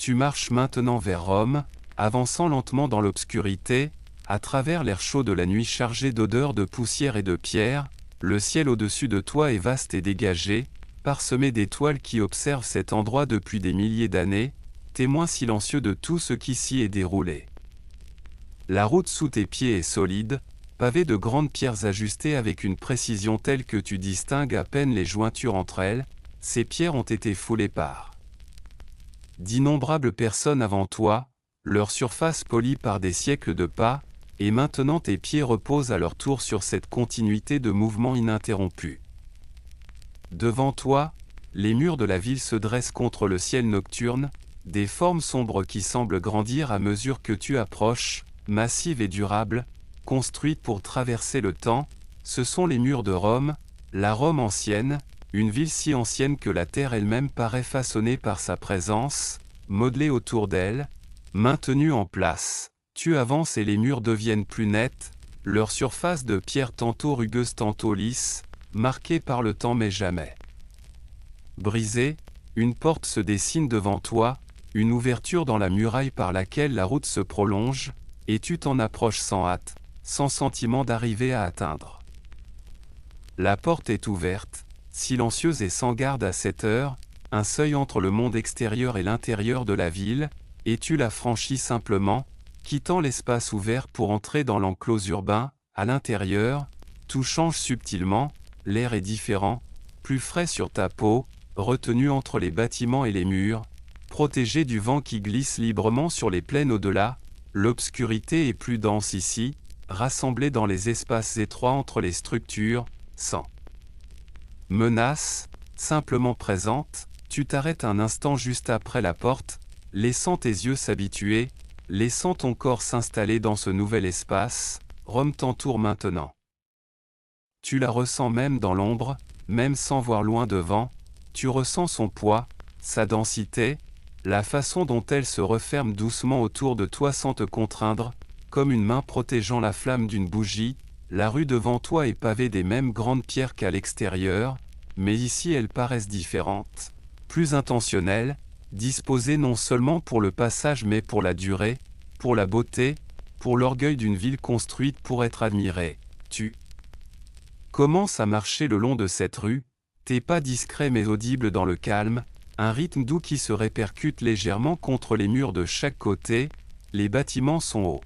Tu marches maintenant vers Rome, avançant lentement dans l'obscurité, à travers l'air chaud de la nuit chargé d'odeurs de poussière et de pierre. Le ciel au-dessus de toi est vaste et dégagé, parsemé d'étoiles qui observent cet endroit depuis des milliers d'années, témoin silencieux de tout ce qui s'y est déroulé. La route sous tes pieds est solide, pavée de grandes pierres ajustées avec une précision telle que tu distingues à peine les jointures entre elles. Ces pierres ont été foulées par d'innombrables personnes avant toi, leur surface polie par des siècles de pas, et maintenant tes pieds reposent à leur tour sur cette continuité de mouvements ininterrompus. Devant toi, les murs de la ville se dressent contre le ciel nocturne, des formes sombres qui semblent grandir à mesure que tu approches, massives et durables, construites pour traverser le temps. Ce sont les murs de Rome, la Rome ancienne, une ville si ancienne que la terre elle-même paraît façonnée par sa présence, modelée autour d'elle, maintenue en place. Tu avances et les murs deviennent plus nets, leur surface de pierre tantôt rugueuse tantôt lisse, marquée par le temps mais jamais brisée. Une porte se dessine devant toi, une ouverture dans la muraille par laquelle la route se prolonge, et tu t'en approches sans hâte, sans sentiment d'arriver à atteindre. La porte est ouverte, silencieuse et sans garde à cette heure, un seuil entre le monde extérieur et l'intérieur de la ville, et tu la franchis simplement, quittant l'espace ouvert pour entrer dans l'enclos urbain. À l'intérieur, tout change subtilement, l'air est différent, plus frais sur ta peau, retenu entre les bâtiments et les murs, protégé du vent qui glisse librement sur les plaines au-delà. L'obscurité est plus dense ici, rassemblée dans les espaces étroits entre les structures, sans menace, simplement présente. Tu t'arrêtes un instant juste après la porte, laissant tes yeux s'habituer, laissant ton corps s'installer dans ce nouvel espace. Rome t'entoure maintenant. Tu la ressens même dans l'ombre, même sans voir loin devant. Tu ressens son poids, sa densité, la façon dont elle se referme doucement autour de toi sans te contraindre, comme une main protégeant la flamme d'une bougie. La rue devant toi est pavée des mêmes grandes pierres qu'à l'extérieur, mais ici elles paraissent différentes, plus intentionnelles, disposées non seulement pour le passage mais pour la durée, pour la beauté, pour l'orgueil d'une ville construite pour être admirée. Tu commences à marcher le long de cette rue, tes pas discrets mais audibles dans le calme, un rythme doux qui se répercute légèrement contre les murs de chaque côté. Les bâtiments sont hauts,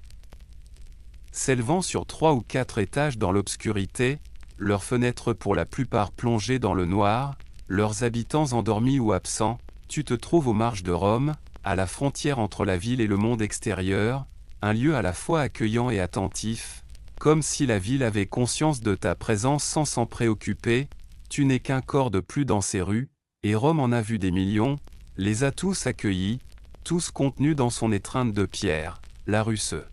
s'élevant sur 3 ou 4 étages dans l'obscurité, leurs fenêtres pour la plupart plongées dans le noir, leurs habitants endormis ou absents. Tu te trouves aux marges de Rome, à la frontière entre la ville et le monde extérieur, un lieu à la fois accueillant et attentif, comme si la ville avait conscience de ta présence sans s'en préoccuper. Tu n'es qu'un corps de plus dans ces rues, et Rome en a vu des millions, les a tous accueillis, tous contenus dans son étreinte de pierre. La rue se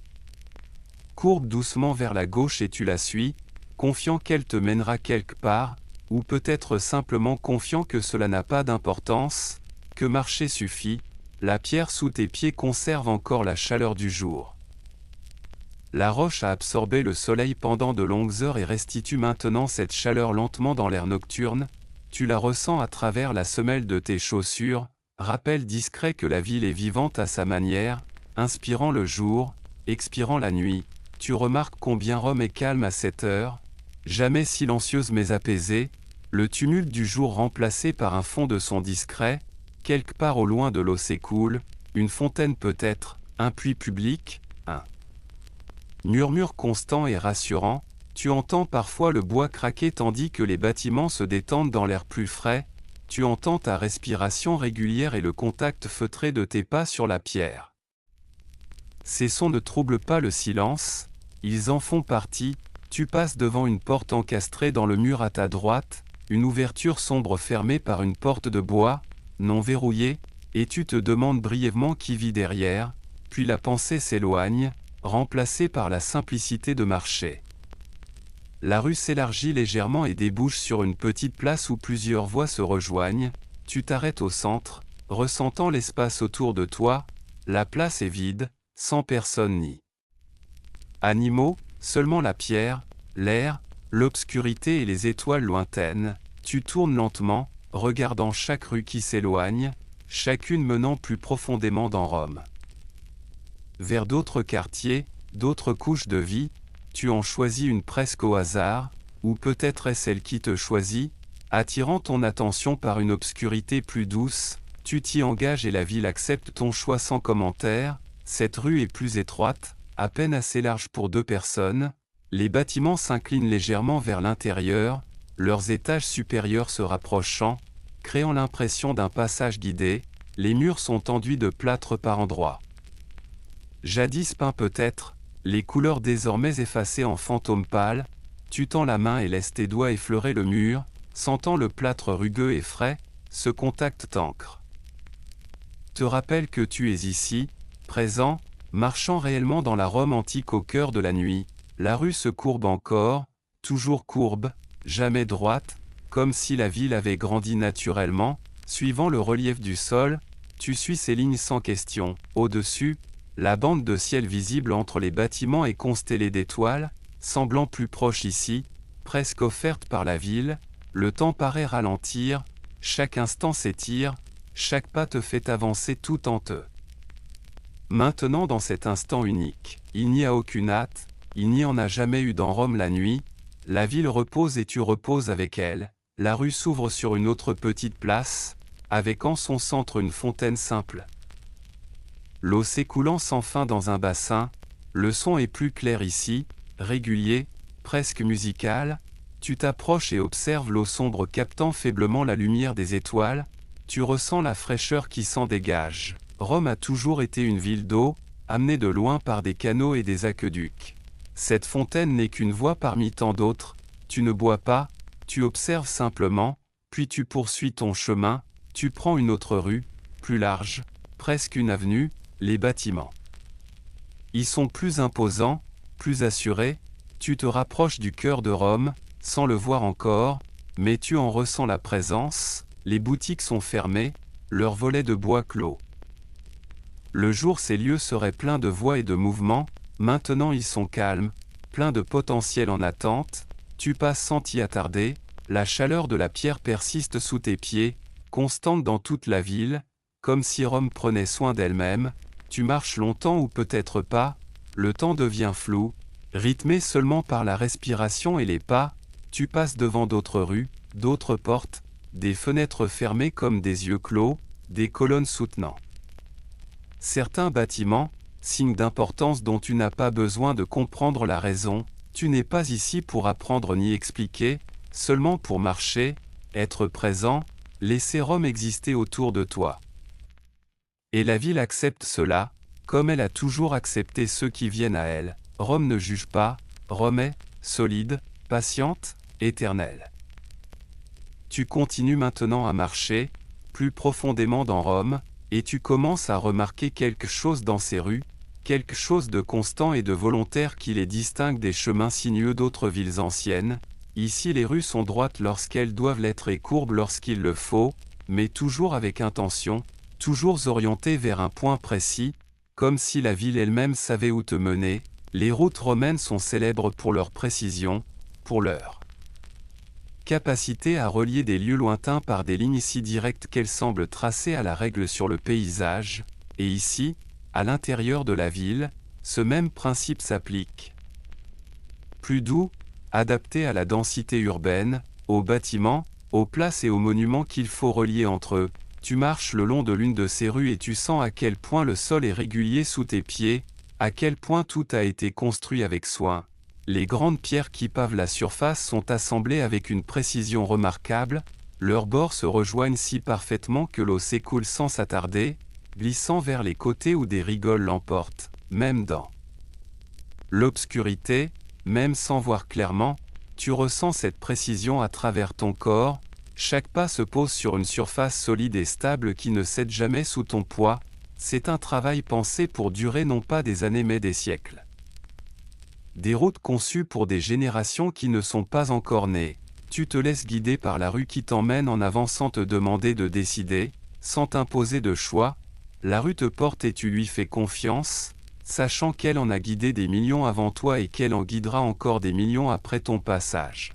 courbe doucement vers la gauche et tu la suis, confiant qu'elle te mènera quelque part, ou peut-être simplement confiant que cela n'a pas d'importance, que marcher suffit. La pierre sous tes pieds conserve encore la chaleur du jour. La roche a absorbé le soleil pendant de longues heures et restitue maintenant cette chaleur lentement dans l'air nocturne. Tu la ressens à travers la semelle de tes chaussures, rappel discret que la ville est vivante à sa manière, inspirant le jour, expirant la nuit. Tu remarques combien Rome est calme à cette heure, jamais silencieuse mais apaisée, le tumulte du jour remplacé par un fond de son discret. Quelque part au loin de l'eau s'écoule, une fontaine peut-être, un puits public, un murmure constant et rassurant. Tu entends parfois le bois craquer tandis que les bâtiments se détendent dans l'air plus frais. Tu entends ta respiration régulière et le contact feutré de tes pas sur la pierre. Ces sons ne troublent pas le silence, ils en font partie. Tu passes devant une porte encastrée dans le mur à ta droite, une ouverture sombre fermée par une porte de bois, non verrouillée, et tu te demandes brièvement qui vit derrière, puis la pensée s'éloigne, remplacée par la simplicité de marcher. La rue s'élargit légèrement et débouche sur une petite place où plusieurs voies se rejoignent. Tu t'arrêtes au centre, ressentant l'espace autour de toi. La place est vide, sans personne ni animaux, seulement la pierre, l'air, l'obscurité et les étoiles lointaines. Tu tournes lentement, regardant chaque rue qui s'éloigne, chacune menant plus profondément dans Rome. Vers d'autres quartiers, d'autres couches de vie, tu en choisis une presque au hasard, ou peut-être est celle qui te choisit, attirant ton attention par une obscurité plus douce, tu t'y engages et la ville accepte ton choix sans commentaire. Cette rue est plus étroite, à peine assez large pour 2 personnes, les bâtiments s'inclinent légèrement vers l'intérieur, leurs étages supérieurs se rapprochant, créant l'impression d'un passage guidé, les murs sont enduits de plâtre par endroits. Jadis peint peut-être, les couleurs désormais effacées en fantômes pâles, tu tends la main et laisses tes doigts effleurer le mur, sentant le plâtre rugueux et frais, ce contact t'ancre. Te rappelle que tu es ici, présent, marchant réellement dans la Rome antique au cœur de la nuit. La rue se courbe encore, toujours courbe, jamais droite, comme si la ville avait grandi naturellement, suivant le relief du sol, tu suis ces lignes sans question. Au-dessus, la bande de ciel visible entre les bâtiments est constellée d'étoiles, semblant plus proche ici, presque offerte par la ville, le temps paraît ralentir, chaque instant s'étire, chaque pas te fait avancer tout en te. Maintenant dans cet instant unique, il n'y a aucune hâte, il n'y en a jamais eu dans Rome la nuit, la ville repose et tu reposes avec elle, la rue s'ouvre sur une autre petite place, avec en son centre une fontaine simple. L'eau s'écoulant sans fin dans un bassin, le son est plus clair ici, régulier, presque musical, tu t'approches et observes l'eau sombre captant faiblement la lumière des étoiles, tu ressens la fraîcheur qui s'en dégage. Rome a toujours été une ville d'eau, amenée de loin par des canaux et des aqueducs. Cette fontaine n'est qu'une voie parmi tant d'autres, tu ne bois pas, tu observes simplement, puis tu poursuis ton chemin, tu prends une autre rue, plus large, presque une avenue, les bâtiments y sont plus imposants, plus assurés, tu te rapproches du cœur de Rome, sans le voir encore, mais tu en ressens la présence, les boutiques sont fermées, leurs volets de bois clos. Le jour ces lieux seraient pleins de voix et de mouvements, maintenant ils sont calmes, pleins de potentiel en attente, tu passes sans t'y attarder, la chaleur de la pierre persiste sous tes pieds, constante dans toute la ville, comme si Rome prenait soin d'elle-même, tu marches longtemps ou peut-être pas, le temps devient flou, rythmé seulement par la respiration et les pas, tu passes devant d'autres rues, d'autres portes, des fenêtres fermées comme des yeux clos, des colonnes soutenant certains bâtiments, signes d'importance dont tu n'as pas besoin de comprendre la raison, tu n'es pas ici pour apprendre ni expliquer, seulement pour marcher, être présent, laisser Rome exister autour de toi. Et la ville accepte cela, comme elle a toujours accepté ceux qui viennent à elle. Rome ne juge pas, Rome est solide, patiente, éternelle. Tu continues maintenant à marcher, plus profondément dans Rome, et tu commences à remarquer quelque chose dans ces rues, quelque chose de constant et de volontaire qui les distingue des chemins sinueux d'autres villes anciennes. Ici les rues sont droites lorsqu'elles doivent l'être et courbes lorsqu'il le faut, mais toujours avec intention, toujours orientées vers un point précis, comme si la ville elle-même savait où te mener. Les routes romaines sont célèbres pour leur précision, pour leur capacité à relier des lieux lointains par des lignes si directes qu'elles semblent tracées à la règle sur le paysage, et ici, à l'intérieur de la ville, ce même principe s'applique. Plus doux, adapté à la densité urbaine, aux bâtiments, aux places et aux monuments qu'il faut relier entre eux, tu marches le long de l'une de ces rues et tu sens à quel point le sol est régulier sous tes pieds, à quel point tout a été construit avec soin. Les grandes pierres qui pavent la surface sont assemblées avec une précision remarquable, leurs bords se rejoignent si parfaitement que l'eau s'écoule sans s'attarder, glissant vers les côtés où des rigoles l'emportent, même dans l'obscurité, même sans voir clairement, tu ressens cette précision à travers ton corps, chaque pas se pose sur une surface solide et stable qui ne cède jamais sous ton poids, c'est un travail pensé pour durer non pas des années mais des siècles. Des routes conçues pour des générations qui ne sont pas encore nées. Tu te laisses guider par la rue qui t'emmène en avant sans te demander de décider, sans t'imposer de choix. La rue te porte et tu lui fais confiance, sachant qu'elle en a guidé des millions avant toi et qu'elle en guidera encore des millions après ton passage.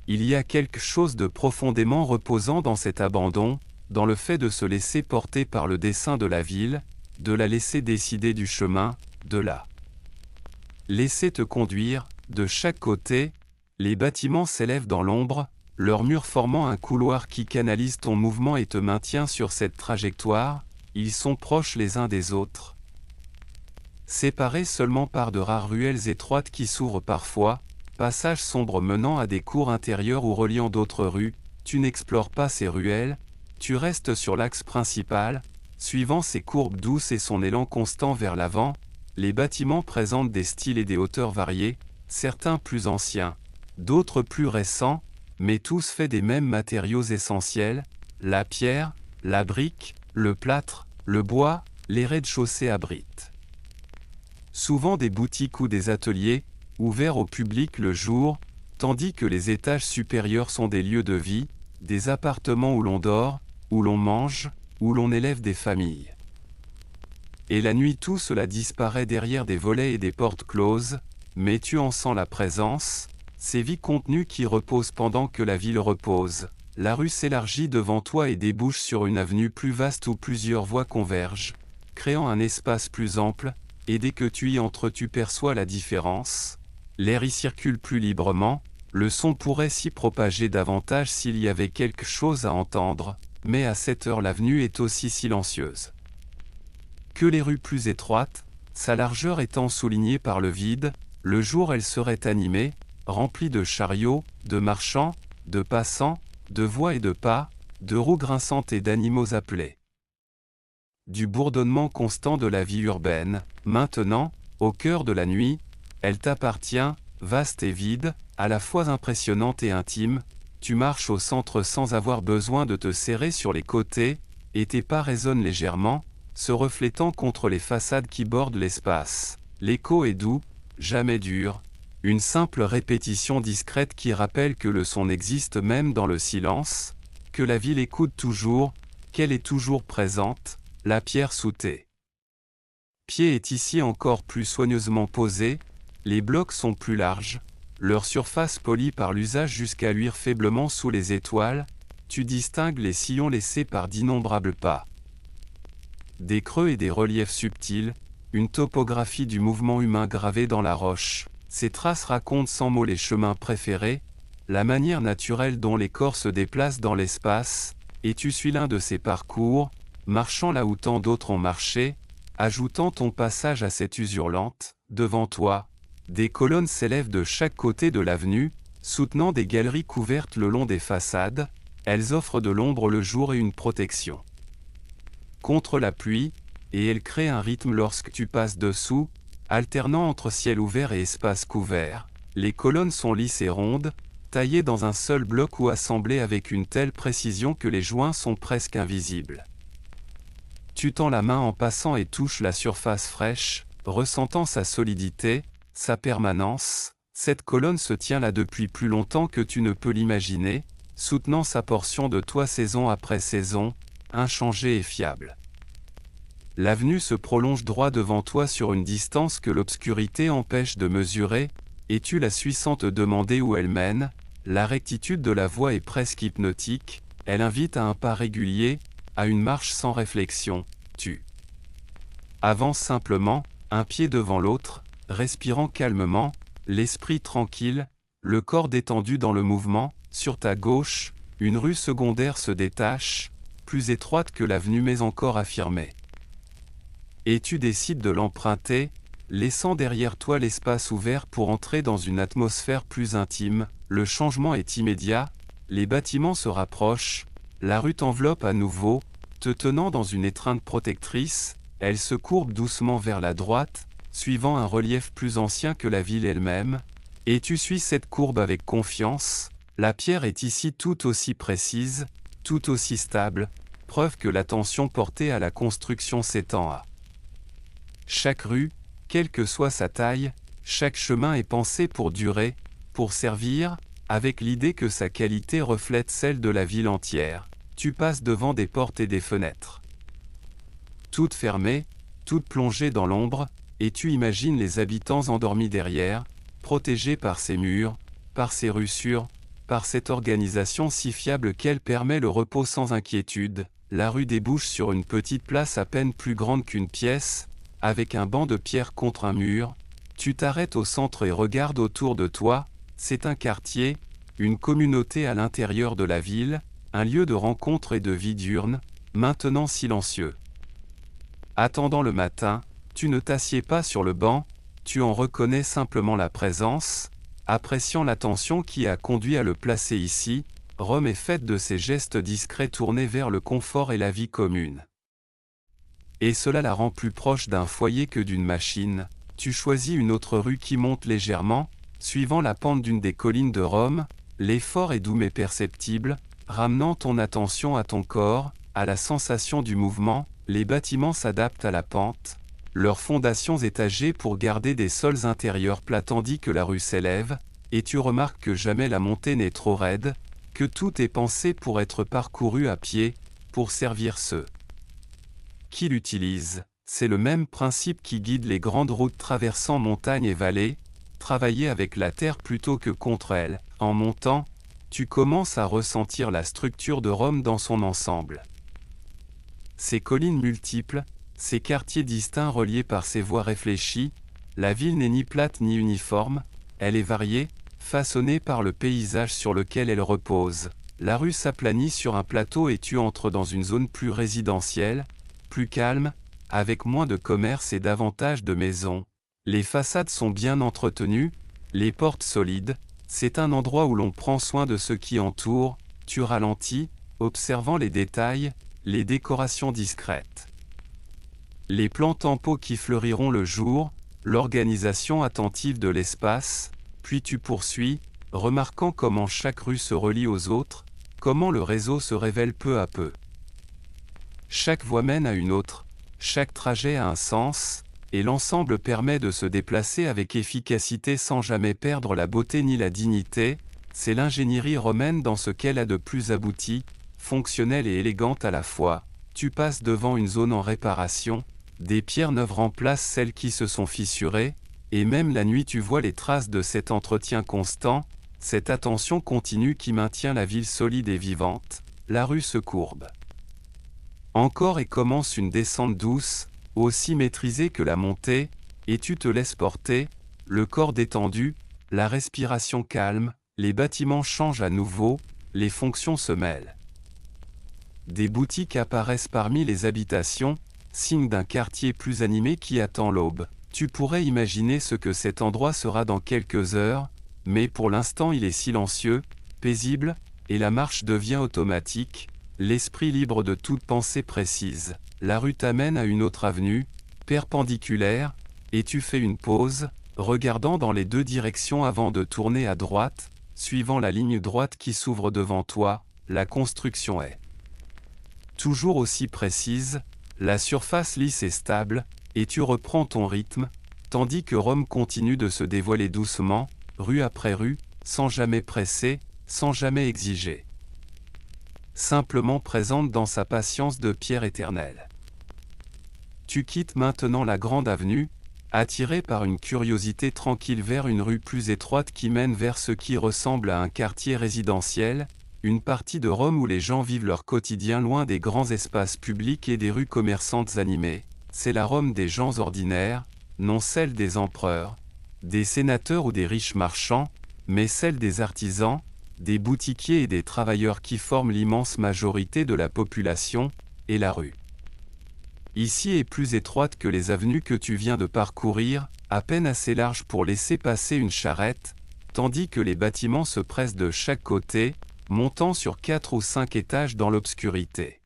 Il y a quelque chose de profondément reposant dans cet abandon, dans le fait de se laisser porter par le dessein de la ville, de la laisser décider du chemin, de la laisser te conduire. De chaque côté, les bâtiments s'élèvent dans l'ombre, leurs murs formant un couloir qui canalise ton mouvement et te maintient sur cette trajectoire. Ils sont proches les uns des autres, séparés seulement par de rares ruelles étroites qui s'ouvrent parfois, passages sombres menant à des cours intérieures ou reliant d'autres rues. Tu n'explores pas ces ruelles, tu restes sur l'axe principal, suivant ses courbes douces et son élan constant vers l'avant. Les bâtiments présentent des styles et des hauteurs variés, certains plus anciens, d'autres plus récents, mais tous faits des mêmes matériaux essentiels, la pierre, la brique, le plâtre, le bois. Les rez-de-chaussée abritent souvent des boutiques ou des ateliers, ouverts au public le jour, tandis que les étages supérieurs sont des lieux de vie, des appartements où l'on dort, où l'on mange, où l'on élève des familles. Et la nuit tout cela disparaît derrière des volets et des portes closes, mais tu en sens la présence, ces vies contenues qui reposent pendant que la ville repose. La rue s'élargit devant toi et débouche sur une avenue plus vaste où plusieurs voies convergent, créant un espace plus ample, et dès que tu y entres tu perçois la différence. L'air y circule plus librement, le son pourrait s'y propager davantage s'il y avait quelque chose à entendre, mais à cette heure l'avenue est aussi silencieuse que les rues plus étroites, sa largeur étant soulignée par le vide. Le jour elle serait animée, remplie de chariots, de marchands, de passants, de voix et de pas, de roues grinçantes et d'animaux appelés. Du bourdonnement constant de la vie urbaine. Maintenant, au cœur de la nuit, elle t'appartient, vaste et vide, à la fois impressionnante et intime. Tu marches au centre sans avoir besoin de te serrer sur les côtés, et tes pas résonnent légèrement, se reflétant contre les façades qui bordent l'espace. L'écho est doux, jamais dur, une simple répétition discrète qui rappelle que le son existe même dans le silence, que la ville écoute toujours, qu'elle est toujours présente. La pierre sous tes pieds est ici encore plus soigneusement posée, les blocs sont plus larges, leur surface polie par l'usage jusqu'à luire faiblement sous les étoiles. Tu distingues les sillons laissés par d'innombrables pas, des creux et des reliefs subtils, une topographie du mouvement humain gravée dans la roche. Ces traces racontent sans mots les chemins préférés, la manière naturelle dont les corps se déplacent dans l'espace, et tu suis l'un de ces parcours, marchant là où tant d'autres ont marché, ajoutant ton passage à cette usure lente. Devant toi, des colonnes s'élèvent de chaque côté de l'avenue, soutenant des galeries couvertes le long des façades. Elles offrent de l'ombre le jour et une protection contre la pluie, et elles créent un rythme lorsque tu passes dessous, alternant entre ciel ouvert et espace couvert. Les colonnes sont lisses et rondes, taillées dans un seul bloc ou assemblées avec une telle précision que les joints sont presque invisibles. Tu tends la main en passant et touches la surface fraîche, ressentant sa solidité, sa permanence. Cette colonne se tient là depuis plus longtemps que tu ne peux l'imaginer, soutenant sa portion de toit saison après saison, inchangée et fiable. L'avenue se prolonge droit devant toi sur une distance que l'obscurité empêche de mesurer, et tu la suis sans te demander où elle mène. La rectitude de la voie est presque hypnotique, elle invite à un pas régulier, à une marche sans réflexion. Tu avances simplement, un pied devant l'autre, respirant calmement, l'esprit tranquille, le corps détendu dans le mouvement. Sur ta gauche, une rue secondaire se détache, plus étroite que l'avenue mais encore affirmée. Et tu décides de l'emprunter, laissant derrière toi l'espace ouvert pour entrer dans une atmosphère plus intime. Le changement est immédiat, les bâtiments se rapprochent, la rue t'enveloppe à nouveau, te tenant dans une étreinte protectrice. Elle se courbe doucement vers la droite, suivant un relief plus ancien que la ville elle-même, et tu suis cette courbe avec confiance. La pierre est ici tout aussi précise, tout aussi stable, preuve que l'attention portée à la construction s'étend à chaque rue, quelle que soit sa taille. Chaque chemin est pensé pour durer, pour servir, avec l'idée que sa qualité reflète celle de la ville entière. Tu passes devant des portes et des fenêtres, toutes fermées, toutes plongées dans l'ombre, et tu imagines les habitants endormis derrière, protégés par ces murs, par ces rues sûres, par cette organisation si fiable qu'elle permet le repos sans inquiétude. la rue débouche sur une petite place à peine plus grande qu'une pièce, avec un banc de pierre contre un mur. Tu t'arrêtes au centre et regardes autour de toi, c'est un quartier, une communauté à l'intérieur de la ville, un lieu de rencontre et de vie diurne, maintenant silencieux. Attendant le matin, tu ne t'assieds pas sur le banc, tu en reconnais simplement la présence, appréciant l'attention qui a conduit à le placer ici. Rome est faite de ces gestes discrets tournés vers le confort et la vie commune. Et cela la rend plus proche d'un foyer que d'une machine. Tu choisis une autre rue qui monte légèrement, suivant la pente d'une des collines de Rome. L'effort est doux mais perceptible, ramenant ton attention à ton corps, à la sensation du mouvement. Les bâtiments s'adaptent à la pente, leurs fondations étagées pour garder des sols intérieurs plats tandis que la rue s'élève, et tu remarques que jamais la montée n'est trop raide, que tout est pensé pour être parcouru à pied, pour servir ceux qui l'utilisent. C'est le même principe qui guide les grandes routes traversant montagnes et vallées, travailler avec la terre plutôt que contre elle. En montant, tu commences à ressentir la structure de Rome dans son ensemble. Ces collines multiples, ces quartiers distincts reliés par ces voies réfléchies, la ville n'est ni plate ni uniforme, elle est variée, façonnée par le paysage sur lequel elle repose. La rue s'aplanit sur un plateau et tu entres dans une zone plus résidentielle, plus calme, avec moins de commerces et davantage de maisons. Les façades sont bien entretenues, les portes solides, c'est un endroit où l'on prend soin de ce qui entoure. Tu ralentis, observant les détails, les décorations discrètes, les plantes en pot qui fleuriront le jour, l'organisation attentive de l'espace, puis tu poursuis, remarquant comment chaque rue se relie aux autres, comment le réseau se révèle peu à peu. Chaque voie mène à une autre, chaque trajet a un sens, et l'ensemble permet de se déplacer avec efficacité sans jamais perdre la beauté ni la dignité. C'est l'ingénierie romaine dans ce qu'elle a de plus abouti, fonctionnelle et élégante à la fois. Tu passes devant une zone en réparation, des pierres neuves remplacent celles qui se sont fissurées, et même la nuit tu vois les traces de cet entretien constant, cette attention continue qui maintient la ville solide et vivante. La rue se courbe encore et commence une descente douce, aussi maîtrisée que la montée, et tu te laisses porter, le corps détendu, la respiration calme, les bâtiments changent à nouveau, les fonctions se mêlent. Des boutiques apparaissent parmi les habitations, signe d'un quartier plus animé qui attend l'aube. Tu pourrais imaginer ce que cet endroit sera dans quelques heures, mais pour l'instant il est silencieux, paisible, et la marche devient automatique, l'esprit libre de toute pensée précise. La rue t'amène à une autre avenue, perpendiculaire, et tu fais une pause, regardant dans les deux directions avant de tourner à droite, suivant la ligne droite qui s'ouvre devant toi. La construction est toujours aussi précise, la surface lisse et stable, et tu reprends ton rythme, tandis que Rome continue de se dévoiler doucement, rue après rue, sans jamais presser, sans jamais exiger. Simplement présente dans sa patience de pierre éternelle. Tu quittes maintenant la grande avenue, attiré par une curiosité tranquille vers une rue plus étroite qui mène vers ce qui ressemble à un quartier résidentiel, une partie de Rome où les gens vivent leur quotidien loin des grands espaces publics et des rues commerçantes animées. C'est la Rome des gens ordinaires, non celle des empereurs, des sénateurs ou des riches marchands, mais celle des artisans, des boutiquiers et des travailleurs qui forment l'immense majorité de la population, et la rue ici est plus étroite que les avenues que tu viens de parcourir, à peine assez large pour laisser passer une charrette, tandis que les bâtiments se pressent de chaque côté, montant sur 4 ou 5 étages dans l'obscurité.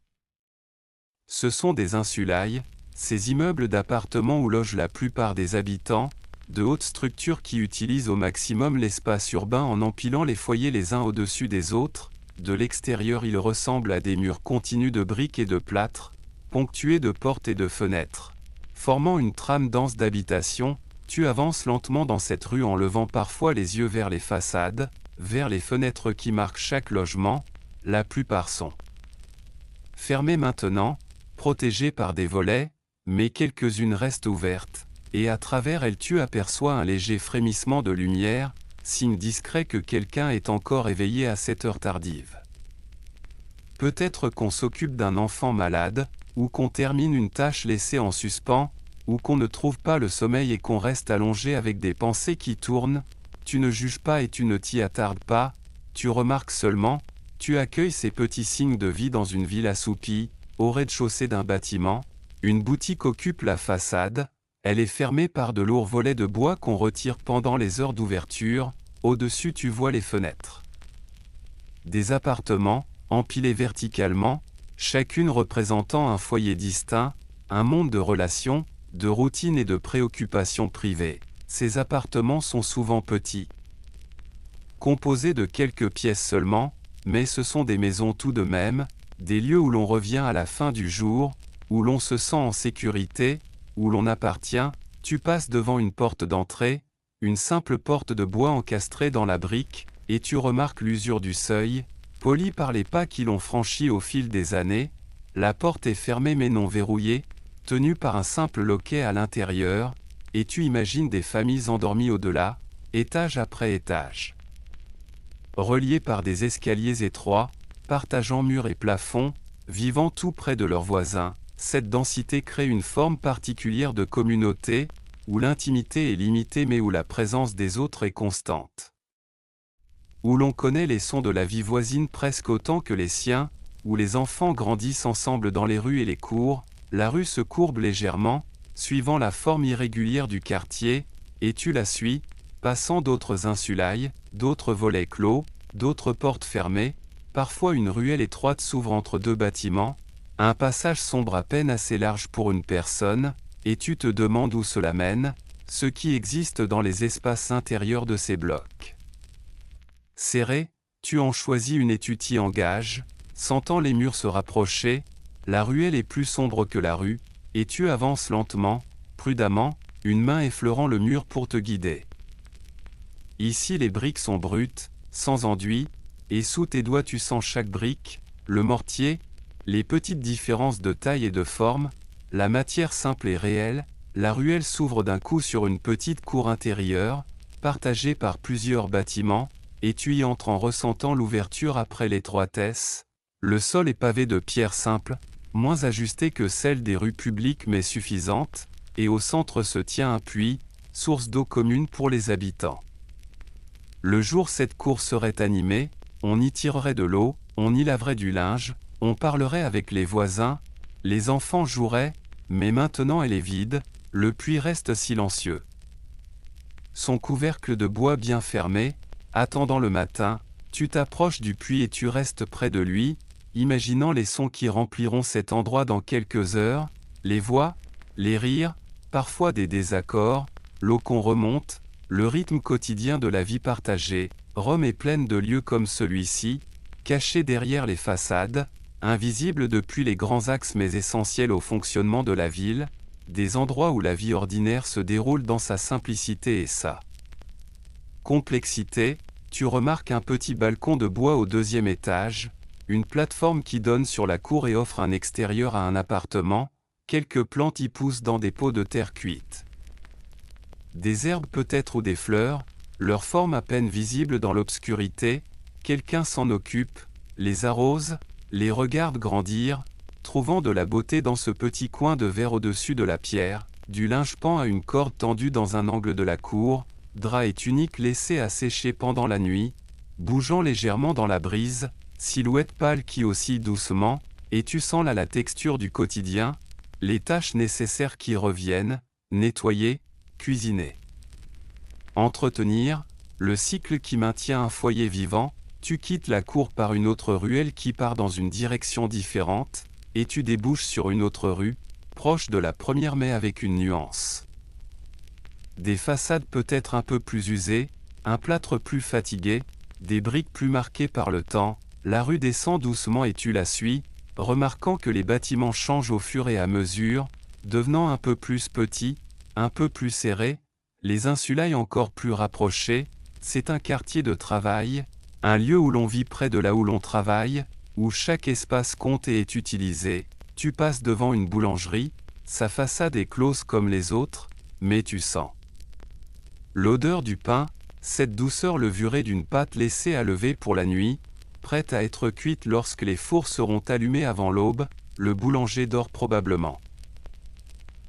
Ce sont des insulailles, ces immeubles d'appartements où logent la plupart des habitants, de hautes structures qui utilisent au maximum l'espace urbain en empilant les foyers les uns au-dessus des autres. De l'extérieur ils ressemblent à des murs continus de briques et de plâtre, ponctués de portes et de fenêtres. Formant une trame dense d'habitation, tu avances lentement dans cette rue en levant parfois les yeux vers les façades, vers les fenêtres qui marquent chaque logement. La plupart sont fermées maintenant, protégées par des volets, mais quelques-unes restent ouvertes, et à travers elles tu aperçois un léger frémissement de lumière, signe discret que quelqu'un est encore éveillé à cette heure tardive. Peut-être qu'on s'occupe d'un enfant malade, ou qu'on termine une tâche laissée en suspens, ou qu'on ne trouve pas le sommeil et qu'on reste allongé avec des pensées qui tournent. Tu ne juges pas et tu ne t'y attardes pas, tu remarques seulement, tu accueilles ces petits signes de vie dans une ville assoupie, au rez-de-chaussée d'un bâtiment. Une boutique occupe la façade, elle est fermée par de lourds volets de bois qu'on retire pendant les heures d'ouverture, au-dessus tu vois les fenêtres. Des appartements, empilés verticalement, chacune représentant un foyer distinct, un monde de relations, de routines et de préoccupations privées. Ces appartements sont souvent petits, composés de quelques pièces seulement, mais ce sont des maisons tout de même, des lieux où l'on revient à la fin du jour, où l'on se sent en sécurité, où l'on appartient. Tu passes devant une porte d'entrée, une simple porte de bois encastrée dans la brique, et tu remarques l'usure du seuil, poli par les pas qui l'ont franchi au fil des années. La porte est fermée mais non verrouillée, tenue par un simple loquet à l'intérieur, et tu imagines des familles endormies au-delà, étage après étage. Reliées par des escaliers étroits, partageant murs et plafonds, vivant tout près de leurs voisins, cette densité crée une forme particulière de communauté, où l'intimité est limitée mais où la présence des autres est constante. Où l'on connaît les sons de la vie voisine presque autant que les siens, où les enfants grandissent ensemble dans les rues et les cours. La rue se courbe légèrement, suivant la forme irrégulière du quartier, et tu la suis, passant d'autres insulailles, d'autres volets clos, d'autres portes fermées. Parfois une ruelle étroite s'ouvre entre deux bâtiments, un passage sombre à peine assez large pour une personne, et tu te demandes où cela mène, ce qui existe dans les espaces intérieurs de ces blocs. Serré, tu en choisis une et tu t'y engages, sentant les murs se rapprocher. La ruelle est plus sombre que la rue, et tu avances lentement, prudemment, une main effleurant le mur pour te guider. Ici les briques sont brutes, sans enduit, et sous tes doigts tu sens chaque brique, le mortier, les petites différences de taille et de forme, la matière simple et réelle. La ruelle s'ouvre d'un coup sur une petite cour intérieure, partagée par plusieurs bâtiments, et tu y entres en ressentant l'ouverture après l'étroitesse. Le sol est pavé de pierres simples, moins ajustées que celles des rues publiques mais suffisantes, et au centre se tient un puits, source d'eau commune pour les habitants. Le jour cette cour serait animée, on y tirerait de l'eau, on y laverait du linge, on parlerait avec les voisins, les enfants joueraient, mais maintenant elle est vide, le puits reste silencieux. Son couvercle de bois bien fermé, attendant le matin, tu t'approches du puits et tu restes près de lui, imaginant les sons qui rempliront cet endroit dans quelques heures, les voix, les rires, parfois des désaccords, l'eau qu'on remonte, le rythme quotidien de la vie partagée. Rome est pleine de lieux comme celui-ci, cachés derrière les façades, invisibles depuis les grands axes mais essentiels au fonctionnement de la ville, des endroits où la vie ordinaire se déroule dans sa simplicité et sa complexité. Tu remarques un petit balcon de bois au deuxième étage, une plateforme qui donne sur la cour et offre un extérieur à un appartement, quelques plantes y poussent dans des pots de terre cuite. Des herbes peut-être ou des fleurs, leur forme à peine visible dans l'obscurité, quelqu'un s'en occupe, les arrose, les regarde grandir, trouvant de la beauté dans ce petit coin de verre au-dessus de la pierre. Du linge pend à une corde tendue dans un angle de la cour, drap et tunique laissés à sécher pendant la nuit, bougeant légèrement dans la brise, silhouette pâle qui oscille doucement, et tu sens là la texture du quotidien, les tâches nécessaires qui reviennent, nettoyer, cuisiner, entretenir, le cycle qui maintient un foyer vivant. Tu quittes la cour par une autre ruelle qui part dans une direction différente, et tu débouches sur une autre rue, proche de la première mais avec une nuance. Des façades peut-être un peu plus usées, un plâtre plus fatigué, des briques plus marquées par le temps. La rue descend doucement et tu la suis, remarquant que les bâtiments changent au fur et à mesure, devenant un peu plus petits, un peu plus serrés, les insulailles encore plus rapprochées. C'est un quartier de travail, un lieu où l'on vit près de là où l'on travaille, où chaque espace compte et est utilisé. Tu passes devant une boulangerie, sa façade est close comme les autres, mais tu sens l'odeur du pain, cette douceur levurée d'une pâte laissée à lever pour la nuit. prête à être cuite lorsque les fours seront allumés avant l'aube, le boulanger dort probablement.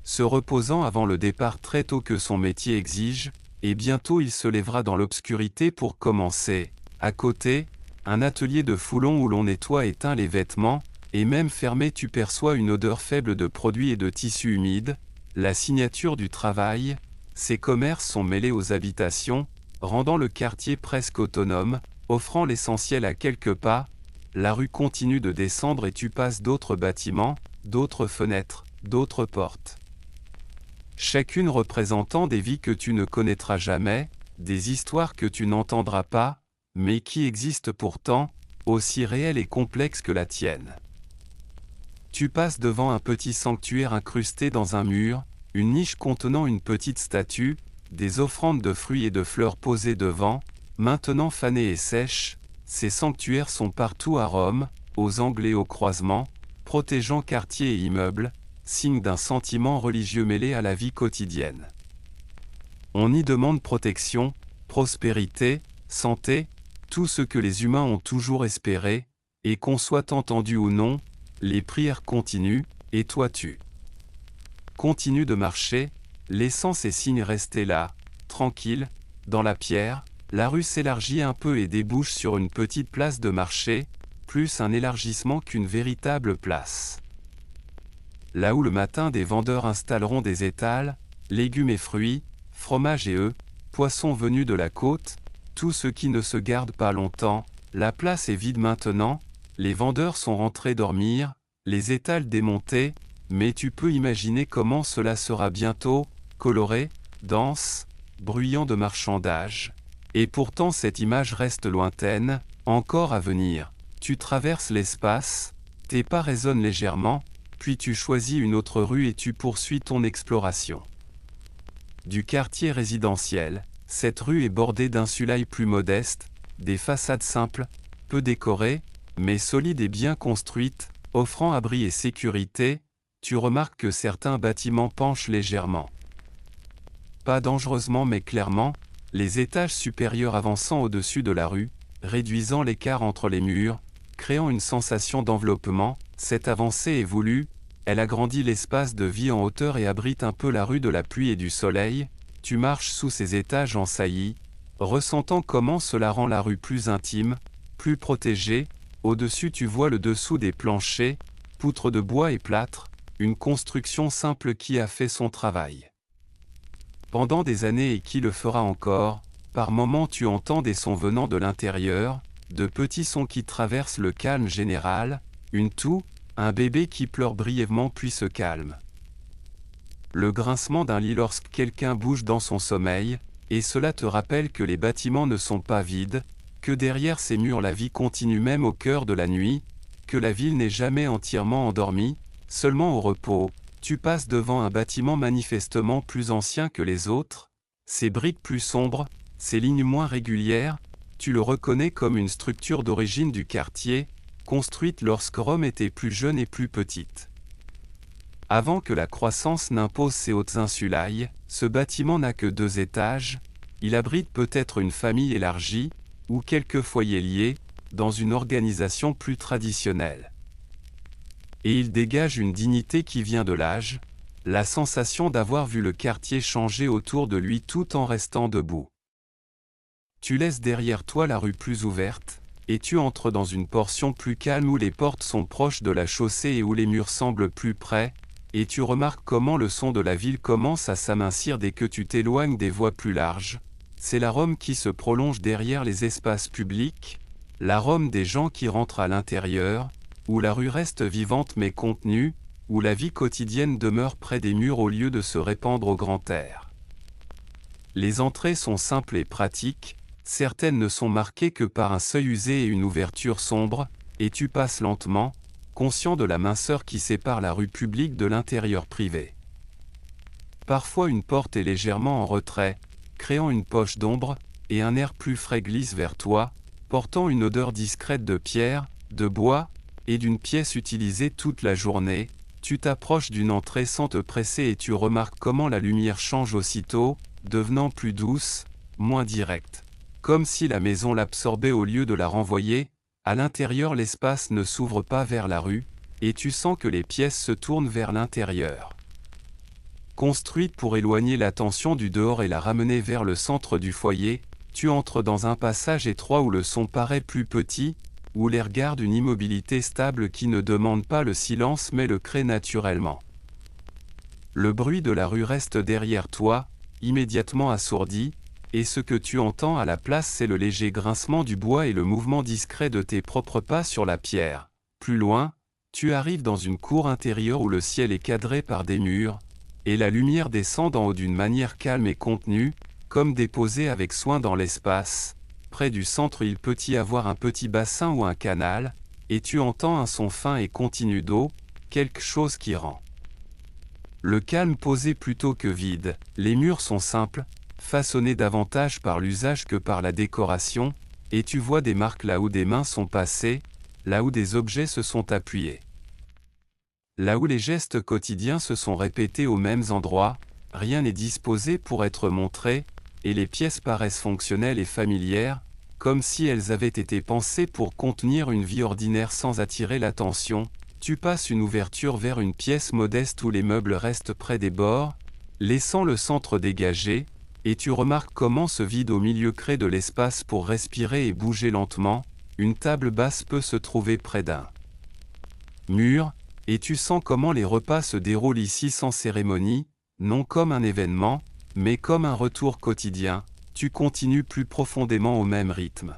Se reposant avant le départ très tôt que son métier exige, et bientôt il se lèvera dans l'obscurité pour commencer, à côté, un atelier de foulon où l'on nettoie et teint les vêtements, et même fermé tu perçois une odeur faible de produits et de tissus humides, la signature du travail, ces commerces sont mêlés aux habitations, rendant le quartier presque autonome, offrant l'essentiel à quelques pas, la rue continue de descendre et tu passes d'autres bâtiments, d'autres fenêtres, d'autres portes. Chacune représentant des vies que tu ne connaîtras jamais, des histoires que tu n'entendras pas, mais qui existent pourtant, aussi réelles et complexes que la tienne. Tu passes devant un petit sanctuaire incrusté dans un mur, une niche contenant une petite statue, des offrandes de fruits et de fleurs posées devant, maintenant fanées et sèches. Ces sanctuaires sont partout à Rome, aux angles et aux croisements, protégeant quartiers et immeubles, signe d'un sentiment religieux mêlé à la vie quotidienne. On y demande protection, prospérité, santé, tout ce que les humains ont toujours espéré, et qu'on soit entendu ou non, les prières continuent, et toi tu continues de marcher, laissant ces signes rester là, tranquilles, dans la pierre. La rue s'élargit un peu et débouche sur une petite place de marché, plus un élargissement qu'une véritable place. Là où le matin des vendeurs installeront des étals, légumes et fruits, fromages et œufs, poissons venus de la côte, tout ce qui ne se garde pas longtemps, la place est vide maintenant, les vendeurs sont rentrés dormir, les étals démontés, mais tu peux imaginer comment cela sera bientôt, coloré, dense, bruyant de marchandages. Et pourtant cette image reste lointaine, encore à venir. Tu traverses l'espace, tes pas résonnent légèrement, puis tu choisis une autre rue et tu poursuis ton exploration. Du quartier résidentiel, cette rue est bordée d'insulailles plus modestes, des façades simples, peu décorées, mais solides et bien construites, offrant abri et sécurité. Tu remarques que certains bâtiments penchent légèrement. Pas dangereusement mais clairement, les étages supérieurs avançant au-dessus de la rue, réduisant l'écart entre les murs, créant une sensation d'enveloppement. Cette avancée est voulue, elle agrandit l'espace de vie en hauteur et abrite un peu la rue de la pluie et du soleil. Tu marches sous ces étages en saillie, ressentant comment cela rend la rue plus intime, plus protégée. Au-dessus tu vois le dessous des planchers, poutres de bois et plâtre, une construction simple qui a fait son travail pendant des années et qui le fera encore. Par moments tu entends des sons venant de l'intérieur, de petits sons qui traversent le calme général, une toux, un bébé qui pleure brièvement puis se calme. Le grincement d'un lit lorsque quelqu'un bouge dans son sommeil, et cela te rappelle que les bâtiments ne sont pas vides, que derrière ces murs la vie continue même au cœur de la nuit, que la ville n'est jamais entièrement endormie, seulement au repos. Tu passes devant un bâtiment manifestement plus ancien que les autres, ses briques plus sombres, ses lignes moins régulières, tu le reconnais comme une structure d'origine du quartier, construite lorsque Rome était plus jeune et plus petite. Avant que la croissance n'impose ses hautes insulailles, ce bâtiment n'a que 2 étages, il abrite peut-être une famille élargie, ou quelques foyers liés, dans une organisation plus traditionnelle. Et il dégage une dignité qui vient de l'âge, la sensation d'avoir vu le quartier changer autour de lui tout en restant debout. Tu laisses derrière toi la rue plus ouverte, et tu entres dans une portion plus calme où les portes sont proches de la chaussée et où les murs semblent plus près, et tu remarques comment le son de la ville commence à s'amincir dès que tu t'éloignes des voies plus larges. C'est la Rome qui se prolonge derrière les espaces publics, la Rome des gens qui rentrent à l'intérieur, où la rue reste vivante mais contenue, où la vie quotidienne demeure près des murs au lieu de se répandre au grand air. Les entrées sont simples et pratiques, certaines ne sont marquées que par un seuil usé et une ouverture sombre, et tu passes lentement, conscient de la minceur qui sépare la rue publique de l'intérieur privé. Parfois une porte est légèrement en retrait, créant une poche d'ombre, et un air plus frais glisse vers toi, portant une odeur discrète de pierre, de bois, et d'une pièce utilisée toute la journée. Tu t'approches d'une entrée sans te presser et tu remarques comment la lumière change aussitôt, devenant plus douce, moins directe. Comme si la maison l'absorbait au lieu de la renvoyer, À l'intérieur, l'espace ne s'ouvre pas vers la rue, et tu sens que les pièces se tournent vers l'intérieur. Construite pour éloigner l'attention du dehors et la ramener vers le centre du foyer, tu entres dans un passage étroit où le son paraît plus petit, où l'air garde une immobilité stable qui ne demande pas le silence mais le crée naturellement. Le bruit de la rue reste derrière toi, immédiatement assourdi, et ce que tu entends à la place c'est le léger grincement du bois et le mouvement discret de tes propres pas sur la pierre. Plus loin, tu arrives dans une cour intérieure où le ciel est cadré par des murs, et la lumière descend d'en haut d'une manière calme et contenue, comme déposée avec soin dans l'espace. Près du centre il peut y avoir un petit bassin ou un canal, et tu entends un son fin et continu d'eau, quelque chose qui rend le calme posé plutôt que vide. Les murs sont simples, façonnés davantage par l'usage que par la décoration, et tu vois des marques là où des mains sont passées, là où des objets se sont appuyés. Là où les gestes quotidiens se sont répétés aux mêmes endroits, rien n'est disposé pour être montré, et les pièces paraissent fonctionnelles et familières, comme si elles avaient été pensées pour contenir une vie ordinaire sans attirer l'attention. Tu passes une ouverture vers une pièce modeste où les meubles restent près des bords, laissant le centre dégagé, et tu remarques comment ce vide au milieu crée de l'espace pour respirer et bouger lentement. Une table basse peut se trouver près d'un mur, et tu sens comment les repas se déroulent ici sans cérémonie, non comme un événement, mais comme un retour quotidien. Tu continues plus profondément au même rythme.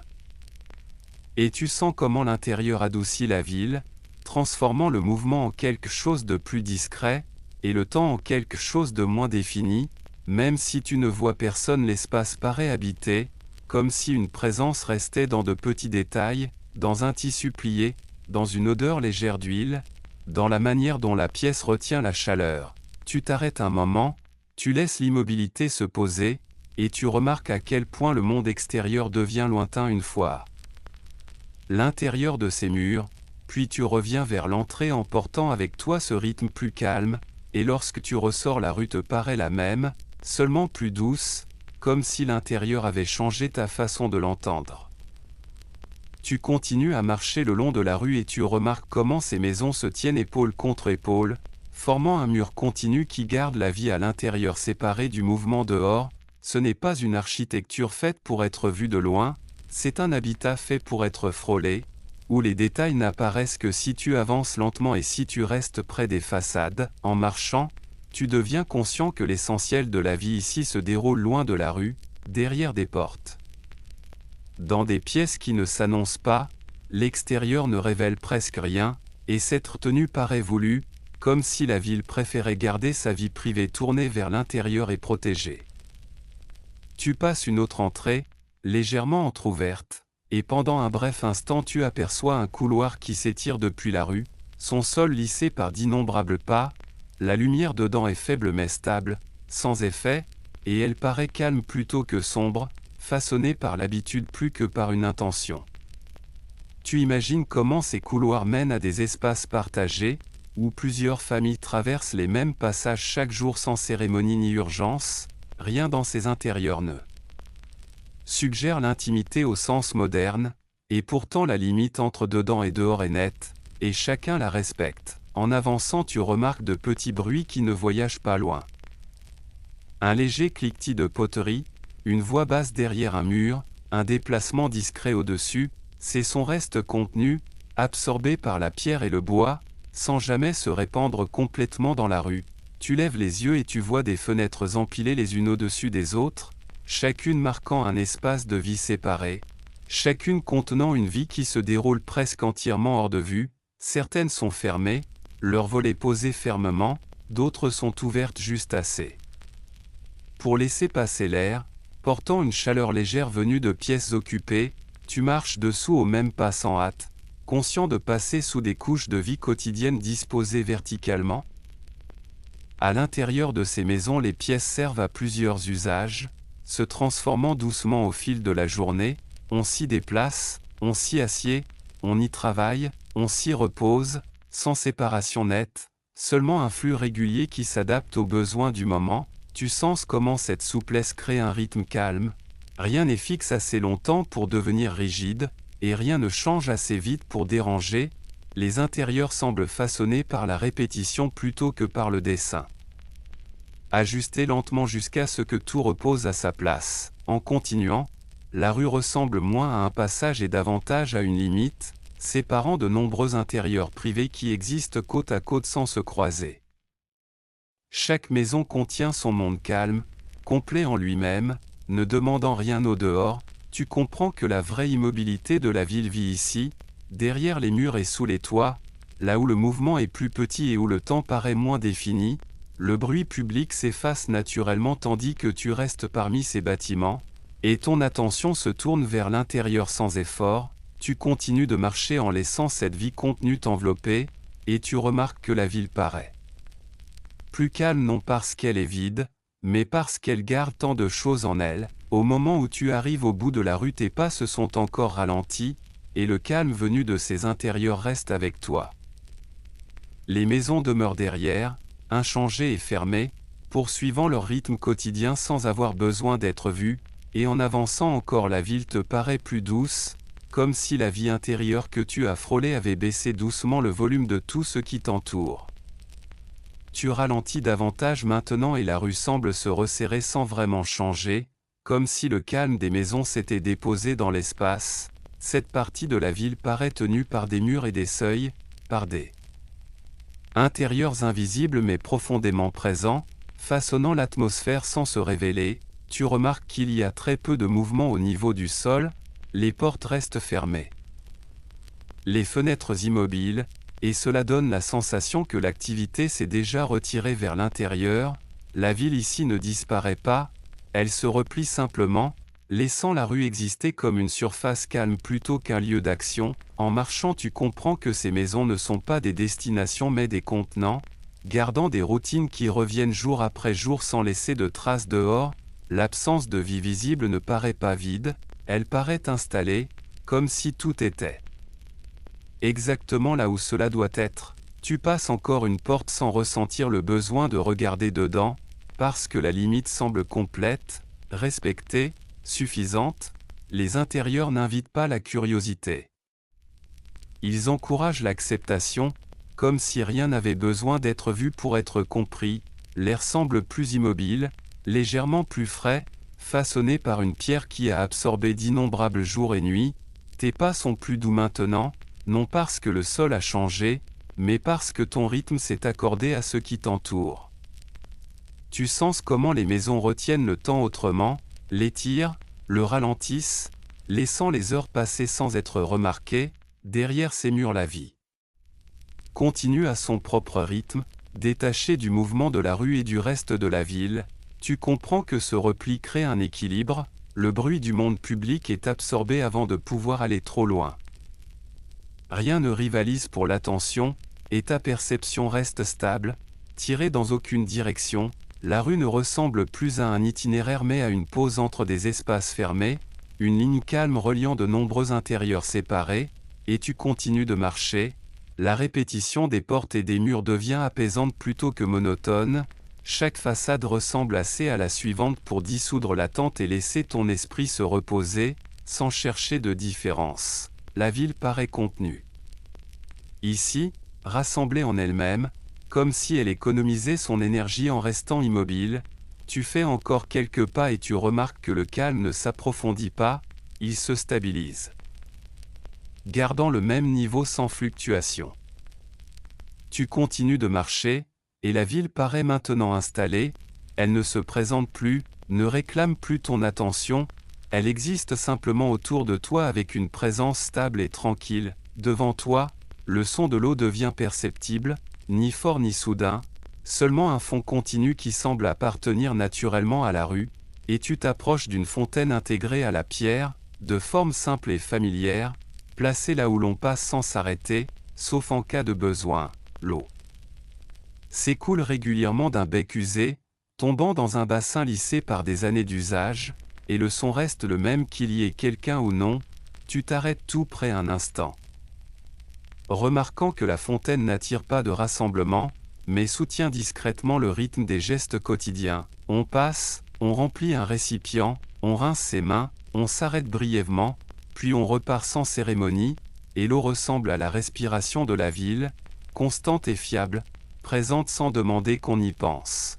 Et tu sens comment l'intérieur adoucit la ville, transformant le mouvement en quelque chose de plus discret, et le temps en quelque chose de moins défini. Même si tu ne vois personne, l'espace paraît habité, comme si une présence restait dans de petits détails, dans un tissu plié, dans une odeur légère d'huile, dans la manière dont la pièce retient la chaleur. Tu t'arrêtes un moment, tu laisses l'immobilité se poser, et tu remarques à quel point le monde extérieur devient lointain une fois l'intérieur de ces murs, puis tu reviens vers l'entrée en portant avec toi ce rythme plus calme, et lorsque tu ressors la rue te paraît la même, seulement plus douce, comme si l'intérieur avait changé ta façon de l'entendre. Tu continues à marcher le long de la rue et tu remarques comment ces maisons se tiennent épaule contre épaule, formant un mur continu qui garde la vie à l'intérieur séparée du mouvement dehors. Ce n'est pas une architecture faite pour être vue de loin, c'est un habitat fait pour être frôlé, où les détails n'apparaissent que si tu avances lentement et si tu restes près des façades. En marchant, tu deviens conscient que l'essentiel de la vie ici se déroule loin de la rue, derrière des portes. Dans des pièces qui ne s'annoncent pas, l'extérieur ne révèle presque rien, et cette tenue paraît voulue, comme si la ville préférait garder sa vie privée tournée vers l'intérieur et protégée. Tu passes une autre entrée, légèrement entr'ouverte, et pendant un bref instant tu aperçois un couloir qui s'étire depuis la rue, son sol lissé par d'innombrables pas. La lumière dedans est faible mais stable, sans effet, et elle paraît calme plutôt que sombre, façonnée par l'habitude plus que par une intention. Tu imagines comment ces couloirs mènent à des espaces partagés, où plusieurs familles traversent les mêmes passages chaque jour sans cérémonie ni urgence. Rien dans ces intérieurs ne suggère l'intimité au sens moderne, et pourtant la limite entre dedans et dehors est nette, et chacun la respecte. En avançant tu remarques de petits bruits qui ne voyagent pas loin. Un léger cliquetis de poterie, une voix basse derrière un mur, un déplacement discret au-dessus, ces sons restent contenus, absorbés par la pierre et le bois, sans jamais se répandre complètement dans la rue. Tu lèves les yeux et tu vois des fenêtres empilées les unes au-dessus des autres, chacune marquant un espace de vie séparé, chacune contenant une vie qui se déroule presque entièrement hors de vue. Certaines sont fermées, leurs volets posés fermement, d'autres sont ouvertes juste assez pour laisser passer l'air, portant une chaleur légère venue de pièces occupées. Tu marches dessous au même pas sans hâte, conscient de passer sous des couches de vie quotidienne disposées verticalement. À l'intérieur de ces maisons, les pièces servent à plusieurs usages, se transformant doucement au fil de la journée. On s'y déplace, on s'y assied, on y travaille, on s'y repose, sans séparation nette, seulement un flux régulier qui s'adapte aux besoins du moment. Tu sens comment cette souplesse crée un rythme calme. Rien n'est fixe assez longtemps pour devenir rigide, et rien ne change assez vite pour déranger, les intérieurs semblent façonnés par la répétition plutôt que par le dessin. Ajustez lentement jusqu'à ce que tout repose à sa place. En continuant, la rue ressemble moins à un passage et davantage à une limite, séparant de nombreux intérieurs privés qui existent côte à côte sans se croiser. Chaque maison contient son monde calme, complet en lui-même, ne demandant rien au dehors. Tu comprends que la vraie immobilité de la ville vit ici, derrière les murs et sous les toits, là où le mouvement est plus petit et où le temps paraît moins défini. Le bruit public s'efface naturellement tandis que tu restes parmi ces bâtiments, et ton attention se tourne vers l'intérieur sans effort. Tu continues de marcher en laissant cette vie contenue t'envelopper, et tu remarques que la ville paraît plus calme non parce qu'elle est vide, mais parce qu'elle garde tant de choses en elle. Au moment où tu arrives au bout de la rue, tes pas se sont encore ralentis, et le calme venu de ces intérieurs reste avec toi. Les maisons demeurent derrière, inchangées et fermées, poursuivant leur rythme quotidien sans avoir besoin d'être vues, et en avançant encore la ville te paraît plus douce, comme si la vie intérieure que tu as frôlée avait baissé doucement le volume de tout ce qui t'entoure. Tu ralentis davantage maintenant et la rue semble se resserrer sans vraiment changer, comme si le calme des maisons s'était déposé dans l'espace. Cette partie de la ville paraît tenue par des murs et des seuils, par des intérieurs invisibles mais profondément présents, façonnant l'atmosphère sans se révéler. Tu remarques qu'il y a très peu de mouvement au niveau du sol, les portes restent fermées. Les fenêtres immobiles, et cela donne la sensation que l'activité s'est déjà retirée vers l'intérieur. La ville ici ne disparaît pas, elle se replie simplement, laissant la rue exister comme une surface calme plutôt qu'un lieu d'action. En marchant, tu comprends que ces maisons ne sont pas des destinations mais des contenants, gardant des routines qui reviennent jour après jour sans laisser de traces dehors. L'absence de vie visible ne paraît pas vide, elle paraît installée, comme si tout était exactement là où cela doit être. Tu passes encore une porte sans ressentir le besoin de regarder dedans, parce que la limite semble complète, respectée, suffisante. Les intérieurs n'invitent pas la curiosité. Ils encouragent l'acceptation, comme si rien n'avait besoin d'être vu pour être compris. L'air semble plus immobile, légèrement plus frais, façonné par une pierre qui a absorbé d'innombrables jours et nuits. Tes pas sont plus doux maintenant, non parce que le sol a changé, mais parce que ton rythme s'est accordé à ce qui t'entoure. Tu sens comment les maisons retiennent le temps autrement, l'étirent, le ralentissent, laissant les heures passer sans être remarquées. Derrière ces murs, la vie continue à son propre rythme, détaché du mouvement de la rue et du reste de la ville. Tu comprends que ce repli crée un équilibre, le bruit du monde public est absorbé avant de pouvoir aller trop loin. Rien ne rivalise pour l'attention, et ta perception reste stable, tirée dans aucune direction. La rue ne ressemble plus à un itinéraire mais à une pause entre des espaces fermés, une ligne calme reliant de nombreux intérieurs séparés, et tu continues de marcher. La répétition des portes et des murs devient apaisante plutôt que monotone. Chaque façade ressemble assez à la suivante pour dissoudre l'attente et laisser ton esprit se reposer, sans chercher de différence. La ville paraît contenue. Ici, rassemblée en elle-même, comme si elle économisait son énergie en restant immobile, tu fais encore quelques pas et tu remarques que le calme ne s'approfondit pas, il se stabilise, gardant le même niveau sans fluctuation. Tu continues de marcher, et la ville paraît maintenant installée, elle ne se présente plus, ne réclame plus ton attention, elle existe simplement autour de toi avec une présence stable et tranquille. Devant toi, le son de l'eau devient perceptible, ni fort ni soudain, seulement un fond continu qui semble appartenir naturellement à la rue, et tu t'approches d'une fontaine intégrée à la pierre, de forme simple et familière, placée là où l'on passe sans s'arrêter, sauf en cas de besoin. L'eau s'écoule régulièrement d'un bec usé, tombant dans un bassin lissé par des années d'usage, et le son reste le même qu'il y ait quelqu'un ou non. Tu t'arrêtes tout près un instant. Remarquant que la fontaine n'attire pas de rassemblement, mais soutient discrètement le rythme des gestes quotidiens. On passe, on remplit un récipient, on rince ses mains, on s'arrête brièvement, puis on repart sans cérémonie, et l'eau ressemble à la respiration de la ville, constante et fiable, présente sans demander qu'on y pense.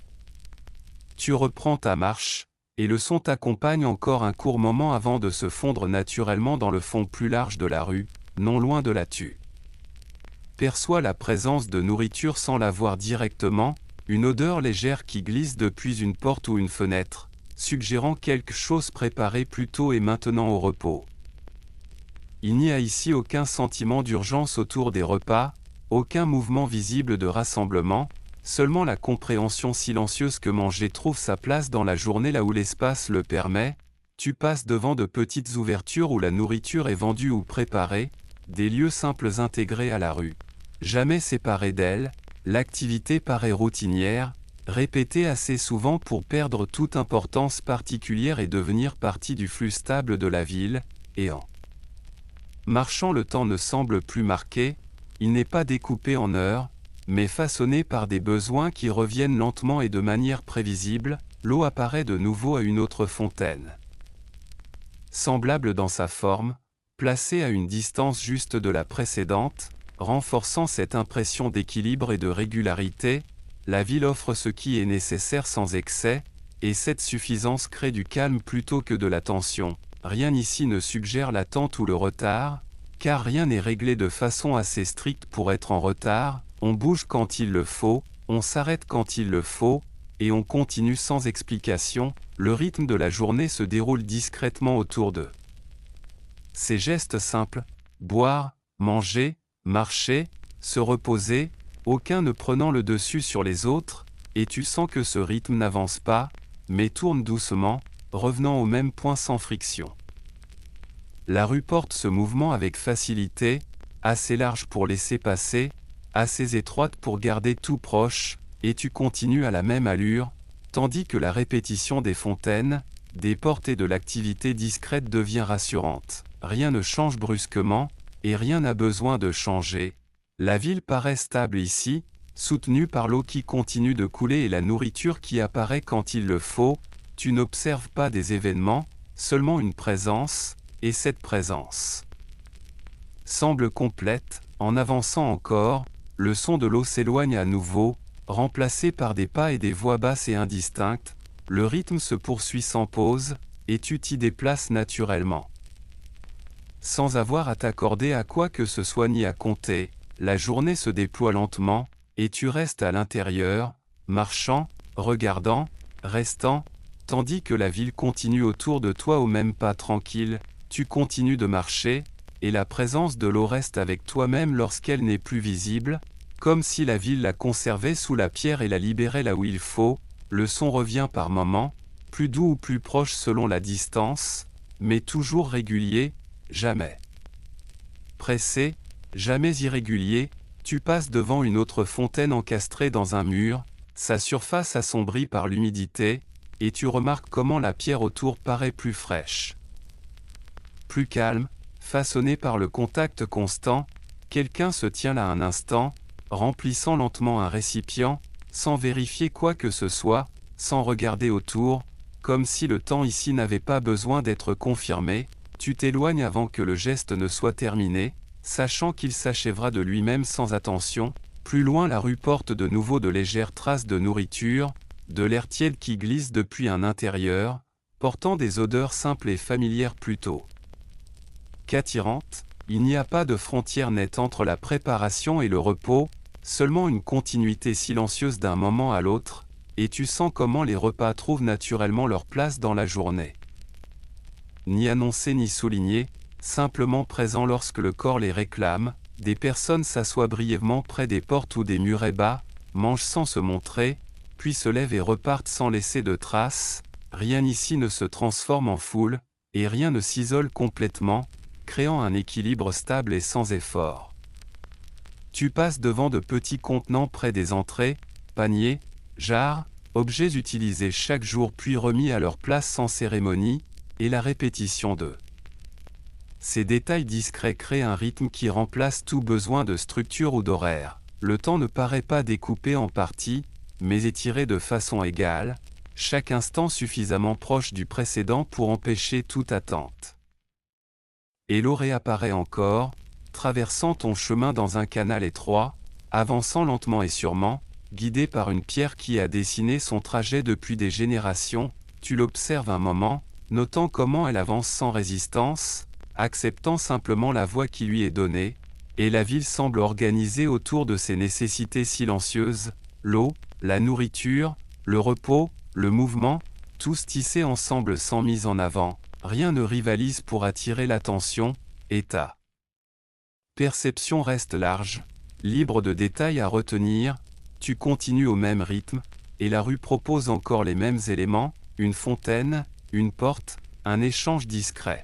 Tu reprends ta marche, et le son t'accompagne encore un court moment avant de se fondre naturellement dans le fond plus large de la rue, non loin de là tu perçois la présence de nourriture sans la voir directement, une odeur légère qui glisse depuis une porte ou une fenêtre, suggérant quelque chose préparé plus tôt et maintenant au repos. Il n'y a ici aucun sentiment d'urgence autour des repas, aucun mouvement visible de rassemblement, seulement la compréhension silencieuse que manger trouve sa place dans la journée là où l'espace le permet. Tu passes devant de petites ouvertures où la nourriture est vendue ou préparée, des lieux simples intégrés à la rue. Jamais séparés d'elle, l'activité paraît routinière, répétée assez souvent pour perdre toute importance particulière et devenir partie du flux stable de la ville, et en marchant le temps ne semble plus marqué, il n'est pas découpé en heures, mais façonné par des besoins qui reviennent lentement et de manière prévisible, l'eau apparaît de nouveau à une autre fontaine. Semblable dans sa forme, placée à une distance juste de la précédente, renforçant cette impression d'équilibre et de régularité, la ville offre ce qui est nécessaire sans excès, et cette suffisance crée du calme plutôt que de la tension. Rien ici ne suggère l'attente ou le retard, car rien n'est réglé de façon assez stricte pour être en retard, on bouge quand il le faut, on s'arrête quand il le faut, et on continue sans explication, le rythme de la journée se déroule discrètement autour d'eux. Ces gestes simples, boire, manger, marcher, se reposer, aucun ne prenant le dessus sur les autres, et tu sens que ce rythme n'avance pas, mais tourne doucement, revenant au même point sans friction. La rue porte ce mouvement avec facilité, assez large pour laisser passer, assez étroite pour garder tout proche, et tu continues à la même allure, tandis que la répétition des fontaines, des portes et de l'activité discrète devient rassurante. Rien ne change brusquement, et rien n'a besoin de changer. La ville paraît stable ici, soutenue par l'eau qui continue de couler et la nourriture qui apparaît quand il le faut. Tu n'observes pas des événements, seulement une présence, et cette présence semble complète. En avançant encore, le son de l'eau s'éloigne à nouveau, remplacé par des pas et des voix basses et indistinctes. Le rythme se poursuit sans pause, et tu t'y déplaces naturellement. Sans avoir à t'accorder à quoi que ce soit ni à compter, la journée se déploie lentement, et tu restes à l'intérieur, marchant, regardant, restant, tandis que la ville continue autour de toi au même pas tranquille. Tu continues de marcher, et la présence de l'eau reste avec toi-même lorsqu'elle n'est plus visible, comme si la ville la conservait sous la pierre et la libérait là où il faut. Le son revient par moments, plus doux ou plus proche selon la distance, mais toujours régulier, jamais pressé, jamais irrégulier. Tu passes devant une autre fontaine encastrée dans un mur, sa surface assombrie par l'humidité, et tu remarques comment la pierre autour paraît plus fraîche, plus calme, façonnée par le contact constant. Quelqu'un se tient là un instant, remplissant lentement un récipient, sans vérifier quoi que ce soit, sans regarder autour, comme si le temps ici n'avait pas besoin d'être confirmé. Tu t'éloignes avant que le geste ne soit terminé, sachant qu'il s'achèvera de lui-même sans attention. Plus loin, la rue porte de nouveau de légères traces de nourriture, de l'air tiède qui glisse depuis un intérieur, portant des odeurs simples et familières plutôt qu'attirantes. Il n'y a pas de frontière nette entre la préparation et le repos, seulement une continuité silencieuse d'un moment à l'autre, et tu sens comment les repas trouvent naturellement leur place dans la journée. Ni annoncés ni soulignés, simplement présents lorsque le corps les réclame, des personnes s'assoient brièvement près des portes ou des murets bas, mangent sans se montrer, puis se lèvent et repartent sans laisser de traces. Rien ici ne se transforme en foule, et rien ne s'isole complètement, créant un équilibre stable et sans effort. Tu passes devant de petits contenants près des entrées, paniers, jarres, objets utilisés chaque jour puis remis à leur place sans cérémonie, et la répétition de ces détails discrets créent un rythme qui remplace tout besoin de structure ou d'horaire. Le temps ne paraît pas découpé en parties, mais étiré de façon égale, chaque instant suffisamment proche du précédent pour empêcher toute attente. Et l'eau réapparaît encore, traversant ton chemin dans un canal étroit, avançant lentement et sûrement, guidé par une pierre qui a dessiné son trajet depuis des générations. Tu l'observes un moment, notant comment elle avance sans résistance, acceptant simplement la voie qui lui est donnée, et la ville semble organisée autour de ses nécessités silencieuses, l'eau, la nourriture, le repos, le mouvement, tous tissés ensemble sans mise en avant, rien ne rivalise pour attirer l'attention, et ta perception reste large, libre de détails à retenir, tu continues au même rythme, et la rue propose encore les mêmes éléments, une fontaine, une porte, un échange discret.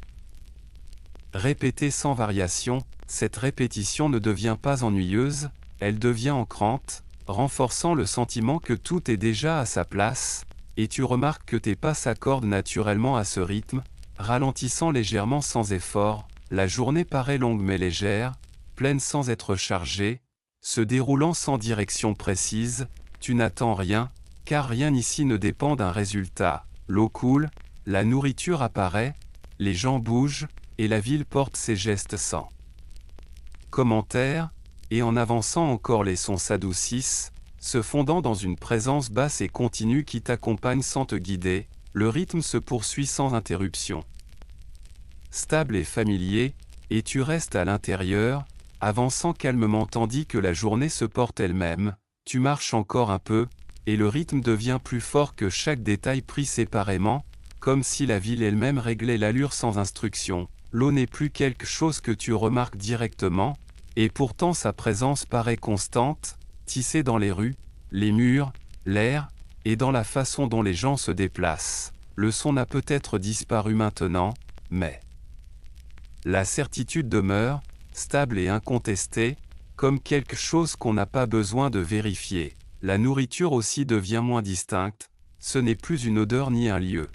Répétée sans variation, cette répétition ne devient pas ennuyeuse, elle devient ancrante, renforçant le sentiment que tout est déjà à sa place, et tu remarques que tes pas s'accordent naturellement à ce rythme, ralentissant légèrement sans effort. La journée paraît longue mais légère, pleine sans être chargée, se déroulant sans direction précise, tu n'attends rien, car rien ici ne dépend d'un résultat. L'eau coule, la nourriture apparaît, les gens bougent, et la ville porte ses gestes sans commentaire, et en avançant encore les sons s'adoucissent, se fondant dans une présence basse et continue qui t'accompagne sans te guider, le rythme se poursuit sans interruption. Stable et familier, et tu restes à l'intérieur, avançant calmement tandis que la journée se porte elle-même, tu marches encore un peu, et le rythme devient plus fort que chaque détail pris séparément, comme si la ville elle-même réglait l'allure sans instruction. L'eau n'est plus quelque chose que tu remarques directement, et pourtant sa présence paraît constante, tissée dans les rues, les murs, l'air, et dans la façon dont les gens se déplacent. Le son n'a peut-être disparu maintenant, mais la certitude demeure, stable et incontestée, comme quelque chose qu'on n'a pas besoin de vérifier. La nourriture aussi devient moins distincte, ce n'est plus une odeur ni un lieu,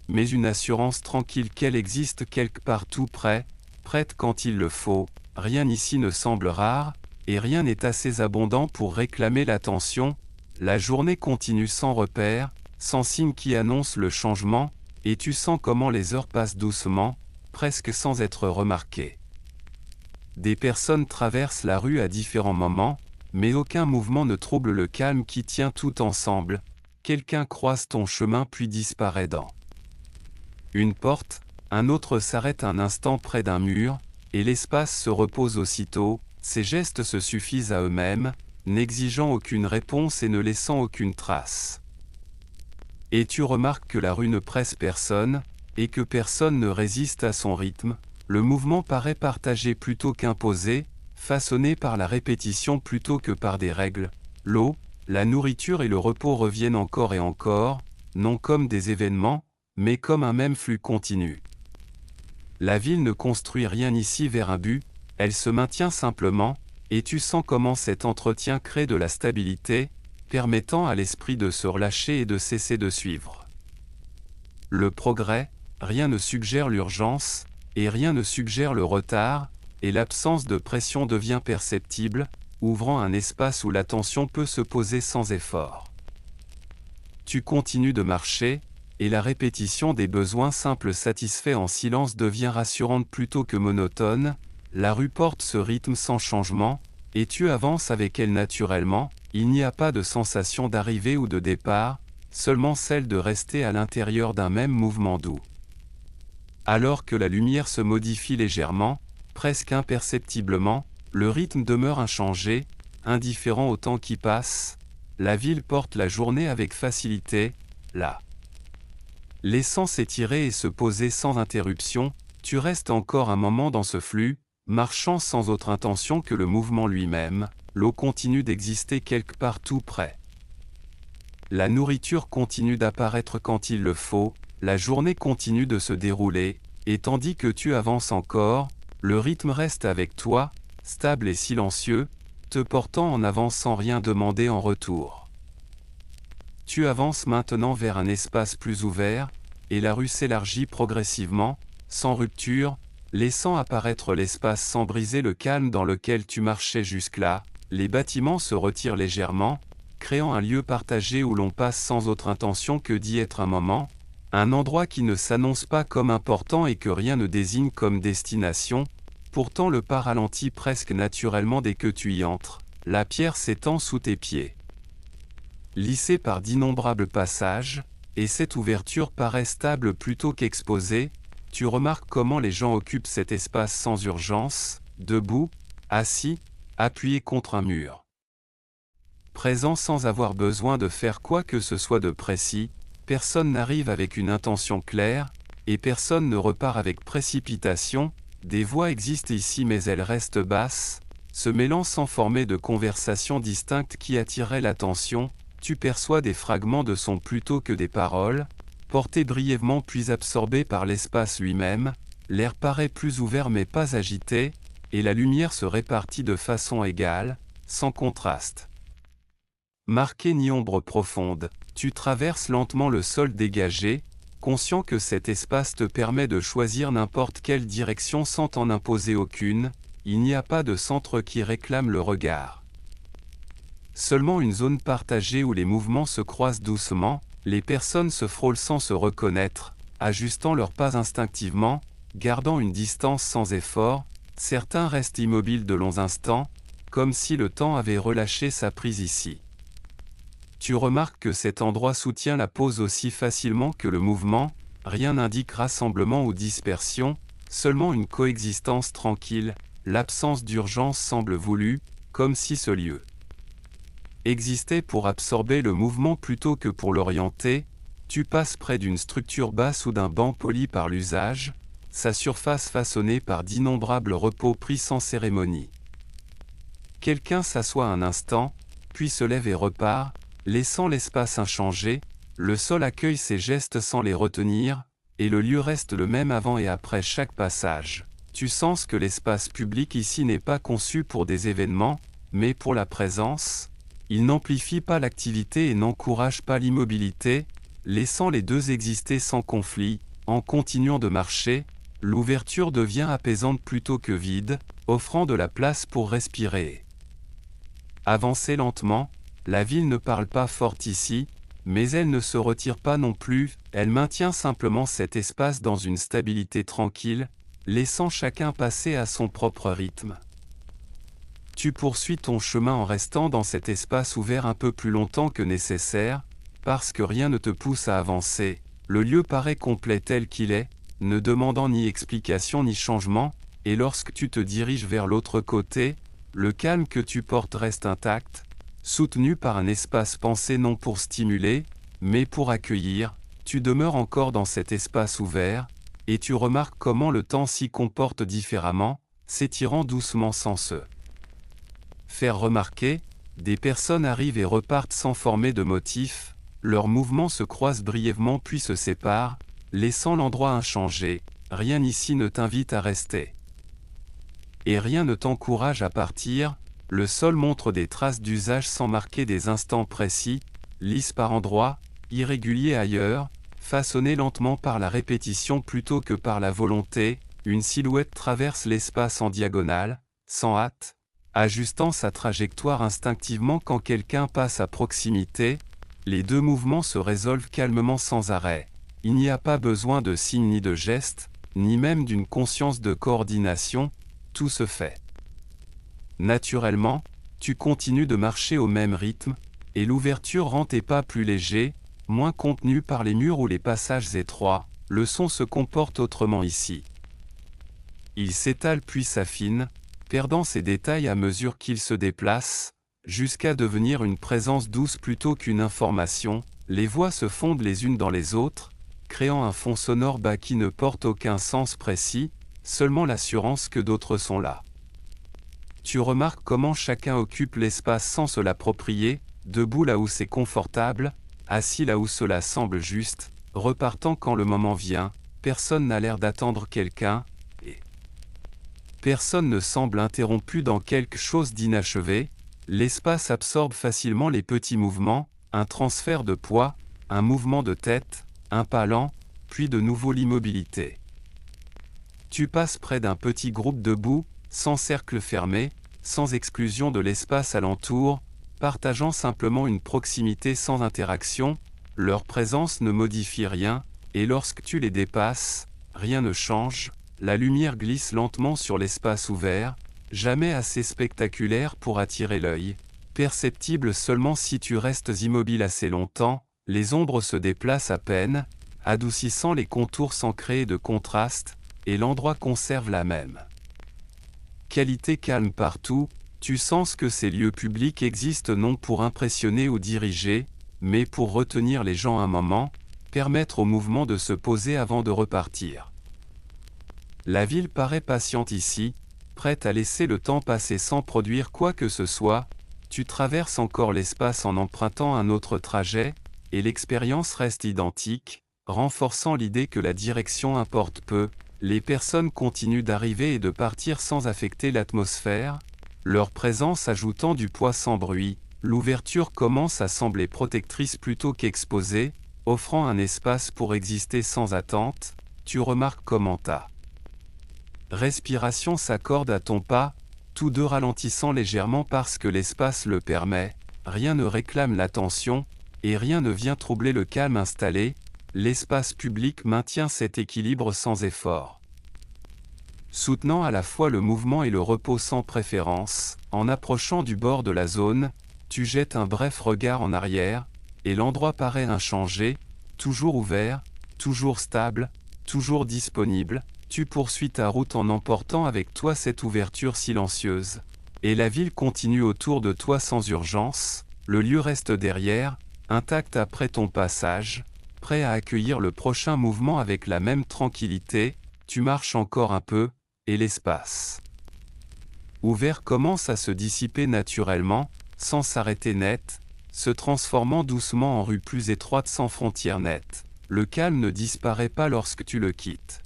mais une assurance tranquille qu'elle existe quelque part tout près, prête quand il le faut. Rien ici ne semble rare, et rien n'est assez abondant pour réclamer l'attention. La journée continue sans repère, sans signe qui annonce le changement, et tu sens comment les heures passent doucement, presque sans être remarquées. Des personnes traversent la rue à différents moments, mais aucun mouvement ne trouble le calme qui tient tout ensemble. Quelqu'un croise ton chemin puis disparaît dans une porte, un autre s'arrête un instant près d'un mur, et l'espace se repose aussitôt. Ces gestes se suffisent à eux-mêmes, n'exigeant aucune réponse et ne laissant aucune trace. Et tu remarques que la rue ne presse personne, et que personne ne résiste à son rythme. Le mouvement paraît partagé plutôt qu'imposé, façonné par la répétition plutôt que par des règles. L'eau, la nourriture et le repos reviennent encore et encore, non comme des événements, mais comme un même flux continu. La ville ne construit rien ici vers un but, elle se maintient simplement, et tu sens comment cet entretien crée de la stabilité, permettant à l'esprit de se relâcher et de cesser de suivre le progrès. Rien ne suggère l'urgence, et rien ne suggère le retard, et l'absence de pression devient perceptible, ouvrant un espace où l'attention peut se poser sans effort. Tu continues de marcher, et la répétition des besoins simples satisfaits en silence devient rassurante plutôt que monotone. La rue porte ce rythme sans changement, et tu avances avec elle naturellement. Il n'y a pas de sensation d'arrivée ou de départ, seulement celle de rester à l'intérieur d'un même mouvement doux. Alors que la lumière se modifie légèrement, presque imperceptiblement, le rythme demeure inchangé, indifférent au temps qui passe. La ville porte la journée avec facilité, là. Laissant s'étirer et se poser sans interruption, tu restes encore un moment dans ce flux, marchant sans autre intention que le mouvement lui-même. L'eau continue d'exister quelque part tout près. La nourriture continue d'apparaître quand il le faut, la journée continue de se dérouler, et tandis que tu avances encore, le rythme reste avec toi, stable et silencieux, te portant en avant sans rien demander en retour. Tu avances maintenant vers un espace plus ouvert, et la rue s'élargit progressivement, sans rupture, laissant apparaître l'espace sans briser le calme dans lequel tu marchais jusque-là. Les bâtiments se retirent légèrement, créant un lieu partagé où l'on passe sans autre intention que d'y être un moment. Un endroit qui ne s'annonce pas comme important et que rien ne désigne comme destination, pourtant le pas ralentit presque naturellement dès que tu y entres, la pierre s'étend sous tes pieds. Lissée par d'innombrables passages, et cette ouverture paraît stable plutôt qu'exposée, tu remarques comment les gens occupent cet espace sans urgence, debout, assis, appuyés contre un mur. Présent sans avoir besoin de faire quoi que ce soit de précis, personne n'arrive avec une intention claire, et personne ne repart avec précipitation. Des voix existent ici mais elles restent basses, se mêlant sans former de conversation distincte qui attirerait l'attention. Tu perçois des fragments de sons plutôt que des paroles, portés brièvement puis absorbés par l'espace lui-même. L'air paraît plus ouvert mais pas agité, et la lumière se répartit de façon égale, sans contraste. Marqué ni ombre profonde, tu traverses lentement le sol dégagé, conscient que cet espace te permet de choisir n'importe quelle direction sans t'en imposer aucune. Il n'y a pas de centre qui réclame le regard. Seulement une zone partagée où les mouvements se croisent doucement, les personnes se frôlent sans se reconnaître, ajustant leurs pas instinctivement, gardant une distance sans effort. Certains restent immobiles de longs instants, comme si le temps avait relâché sa prise ici. Tu remarques que cet endroit soutient la pause aussi facilement que le mouvement, rien n'indique rassemblement ou dispersion, seulement une coexistence tranquille. L'absence d'urgence semble voulue, comme si ce lieu existait pour absorber le mouvement plutôt que pour l'orienter. Tu passes près d'une structure basse ou d'un banc poli par l'usage, sa surface façonnée par d'innombrables repos pris sans cérémonie. Quelqu'un s'assoit un instant, puis se lève et repart, laissant l'espace inchangé. Le sol accueille ces gestes sans les retenir, et le lieu reste le même avant et après chaque passage. Tu sens que l'espace public ici n'est pas conçu pour des événements, mais pour la présence. Il n'amplifie pas l'activité et n'encourage pas l'immobilité, laissant les deux exister sans conflit. En continuant de marcher, l'ouverture devient apaisante plutôt que vide, offrant de la place pour respirer. Avancez lentement, la ville ne parle pas fort ici, mais elle ne se retire pas non plus, elle maintient simplement cet espace dans une stabilité tranquille, laissant chacun passer à son propre rythme. Tu poursuis ton chemin en restant dans cet espace ouvert un peu plus longtemps que nécessaire, parce que rien ne te pousse à avancer. Le lieu paraît complet tel qu'il est, ne demandant ni explication ni changement, et lorsque tu te diriges vers l'autre côté, le calme que tu portes reste intact, soutenu par un espace pensé non pour stimuler, mais pour accueillir. Tu demeures encore dans cet espace ouvert, et tu remarques comment le temps s'y comporte différemment, s'étirant doucement sans se faire remarquer. Des personnes arrivent et repartent sans former de motif, leurs mouvements se croisent brièvement puis se séparent, laissant l'endroit inchangé. Rien ici ne t'invite à rester. Et rien ne t'encourage à partir. Le sol montre des traces d'usage sans marquer des instants précis, lisses par endroits, irréguliers ailleurs, façonnés lentement par la répétition plutôt que par la volonté. Une silhouette traverse l'espace en diagonale, sans hâte, ajustant sa trajectoire instinctivement quand quelqu'un passe à proximité. Les deux mouvements se résolvent calmement sans arrêt. Il n'y a pas besoin de signes ni de gestes, ni même d'une conscience de coordination, tout se fait naturellement. Tu continues de marcher au même rythme, et l'ouverture rend tes pas plus légers, moins contenus par les murs ou les passages étroits. Le son se comporte autrement ici. Il s'étale puis s'affine, perdant ses détails à mesure qu'il se déplace, jusqu'à devenir une présence douce plutôt qu'une information. Les voix se fondent les unes dans les autres, créant un fond sonore bas qui ne porte aucun sens précis, seulement l'assurance que d'autres sont là. Tu remarques comment chacun occupe l'espace sans se l'approprier, debout là où c'est confortable, assis là où cela semble juste, repartant quand le moment vient. Personne n'a l'air d'attendre quelqu'un, et personne ne semble interrompu dans quelque chose d'inachevé. L'espace absorbe facilement les petits mouvements, un transfert de poids, un mouvement de tête, un pas lent, puis de nouveau l'immobilité. Tu passes près d'un petit groupe debout, sans cercle fermé, sans exclusion de l'espace alentour, partageant simplement une proximité sans interaction. Leur présence ne modifie rien, et lorsque tu les dépasses, rien ne change, la lumière glisse lentement sur l'espace ouvert, jamais assez spectaculaire pour attirer l'œil, perceptible seulement si tu restes immobile assez longtemps, les ombres se déplacent à peine, adoucissant les contours sans créer de contraste, et l'endroit conserve la même qualité calme partout. Tu sens que ces lieux publics existent non pour impressionner ou diriger, mais pour retenir les gens un moment, permettre au mouvement de se poser avant de repartir. La ville paraît patiente ici, prête à laisser le temps passer sans produire quoi que ce soit. Tu traverses encore l'espace en empruntant un autre trajet, et l'expérience reste identique, renforçant l'idée que la direction importe peu. Les personnes continuent d'arriver et de partir sans affecter l'atmosphère, leur présence ajoutant du poids sans bruit. L'ouverture commence à sembler protectrice plutôt qu'exposée, offrant un espace pour exister sans attente. Tu remarques comment ta respiration s'accorde à ton pas, tous deux ralentissant légèrement parce que l'espace le permet. Rien ne réclame l'attention, et rien ne vient troubler le calme installé. L'espace public maintient cet équilibre sans effort, soutenant à la fois le mouvement et le repos sans préférence. En approchant du bord de la zone, tu jettes un bref regard en arrière, et l'endroit paraît inchangé, toujours ouvert, toujours stable, toujours disponible. Tu poursuis ta route en emportant avec toi cette ouverture silencieuse. Et la ville continue autour de toi sans urgence, le lieu reste derrière, intact après ton passage, prêt à accueillir le prochain mouvement avec la même tranquillité. Tu marches encore un peu, et l'espace ouvert commence à se dissiper naturellement, sans s'arrêter net, se transformant doucement en rue plus étroite sans frontières nettes. Le calme ne disparaît pas lorsque tu le quittes.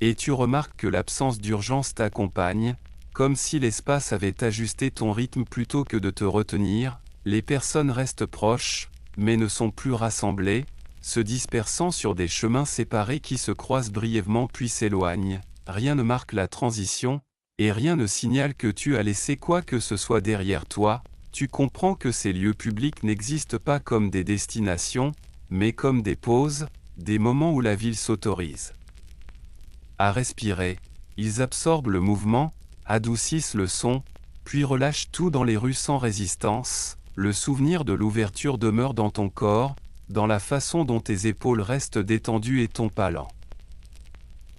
Et tu remarques que l'absence d'urgence t'accompagne, comme si l'espace avait ajusté ton rythme plutôt que de te retenir. Les personnes restent proches, mais ne sont plus rassemblées, se dispersant sur des chemins séparés qui se croisent brièvement puis s'éloignent. Rien ne marque la transition, et rien ne signale que tu as laissé quoi que ce soit derrière toi. Tu comprends que ces lieux publics n'existent pas comme des destinations, mais comme des pauses, des moments où la ville s'autorise à respirer. Ils absorbent le mouvement, adoucissent le son, puis relâchent tout dans les rues sans résistance. Le souvenir de l'ouverture demeure dans ton corps, dans la façon dont tes épaules restent détendues et ton pas lent.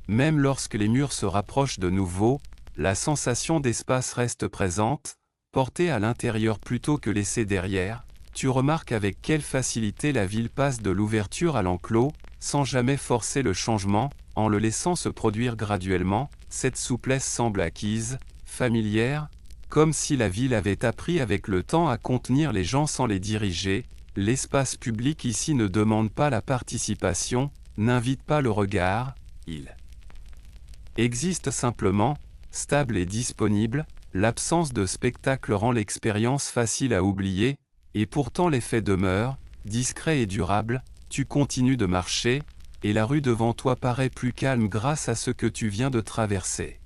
Même lorsque les murs se rapprochent de nouveau, la sensation d'espace reste présente, portée à l'intérieur plutôt que laissée derrière. Tu remarques avec quelle facilité la ville passe de l'ouverture à l'enclos, sans jamais forcer le changement, en le laissant se produire graduellement. Cette souplesse semble acquise, familière, comme si la ville avait appris avec le temps à contenir les gens sans les diriger. L'espace public ici ne demande pas la participation, n'invite pas le regard, il existe simplement, stable et disponible. L'absence de spectacle rend l'expérience facile à oublier, et pourtant l'effet demeure, discret et durable. Tu continues de marcher, et la rue devant toi paraît plus calme grâce à ce que tu viens de traverser.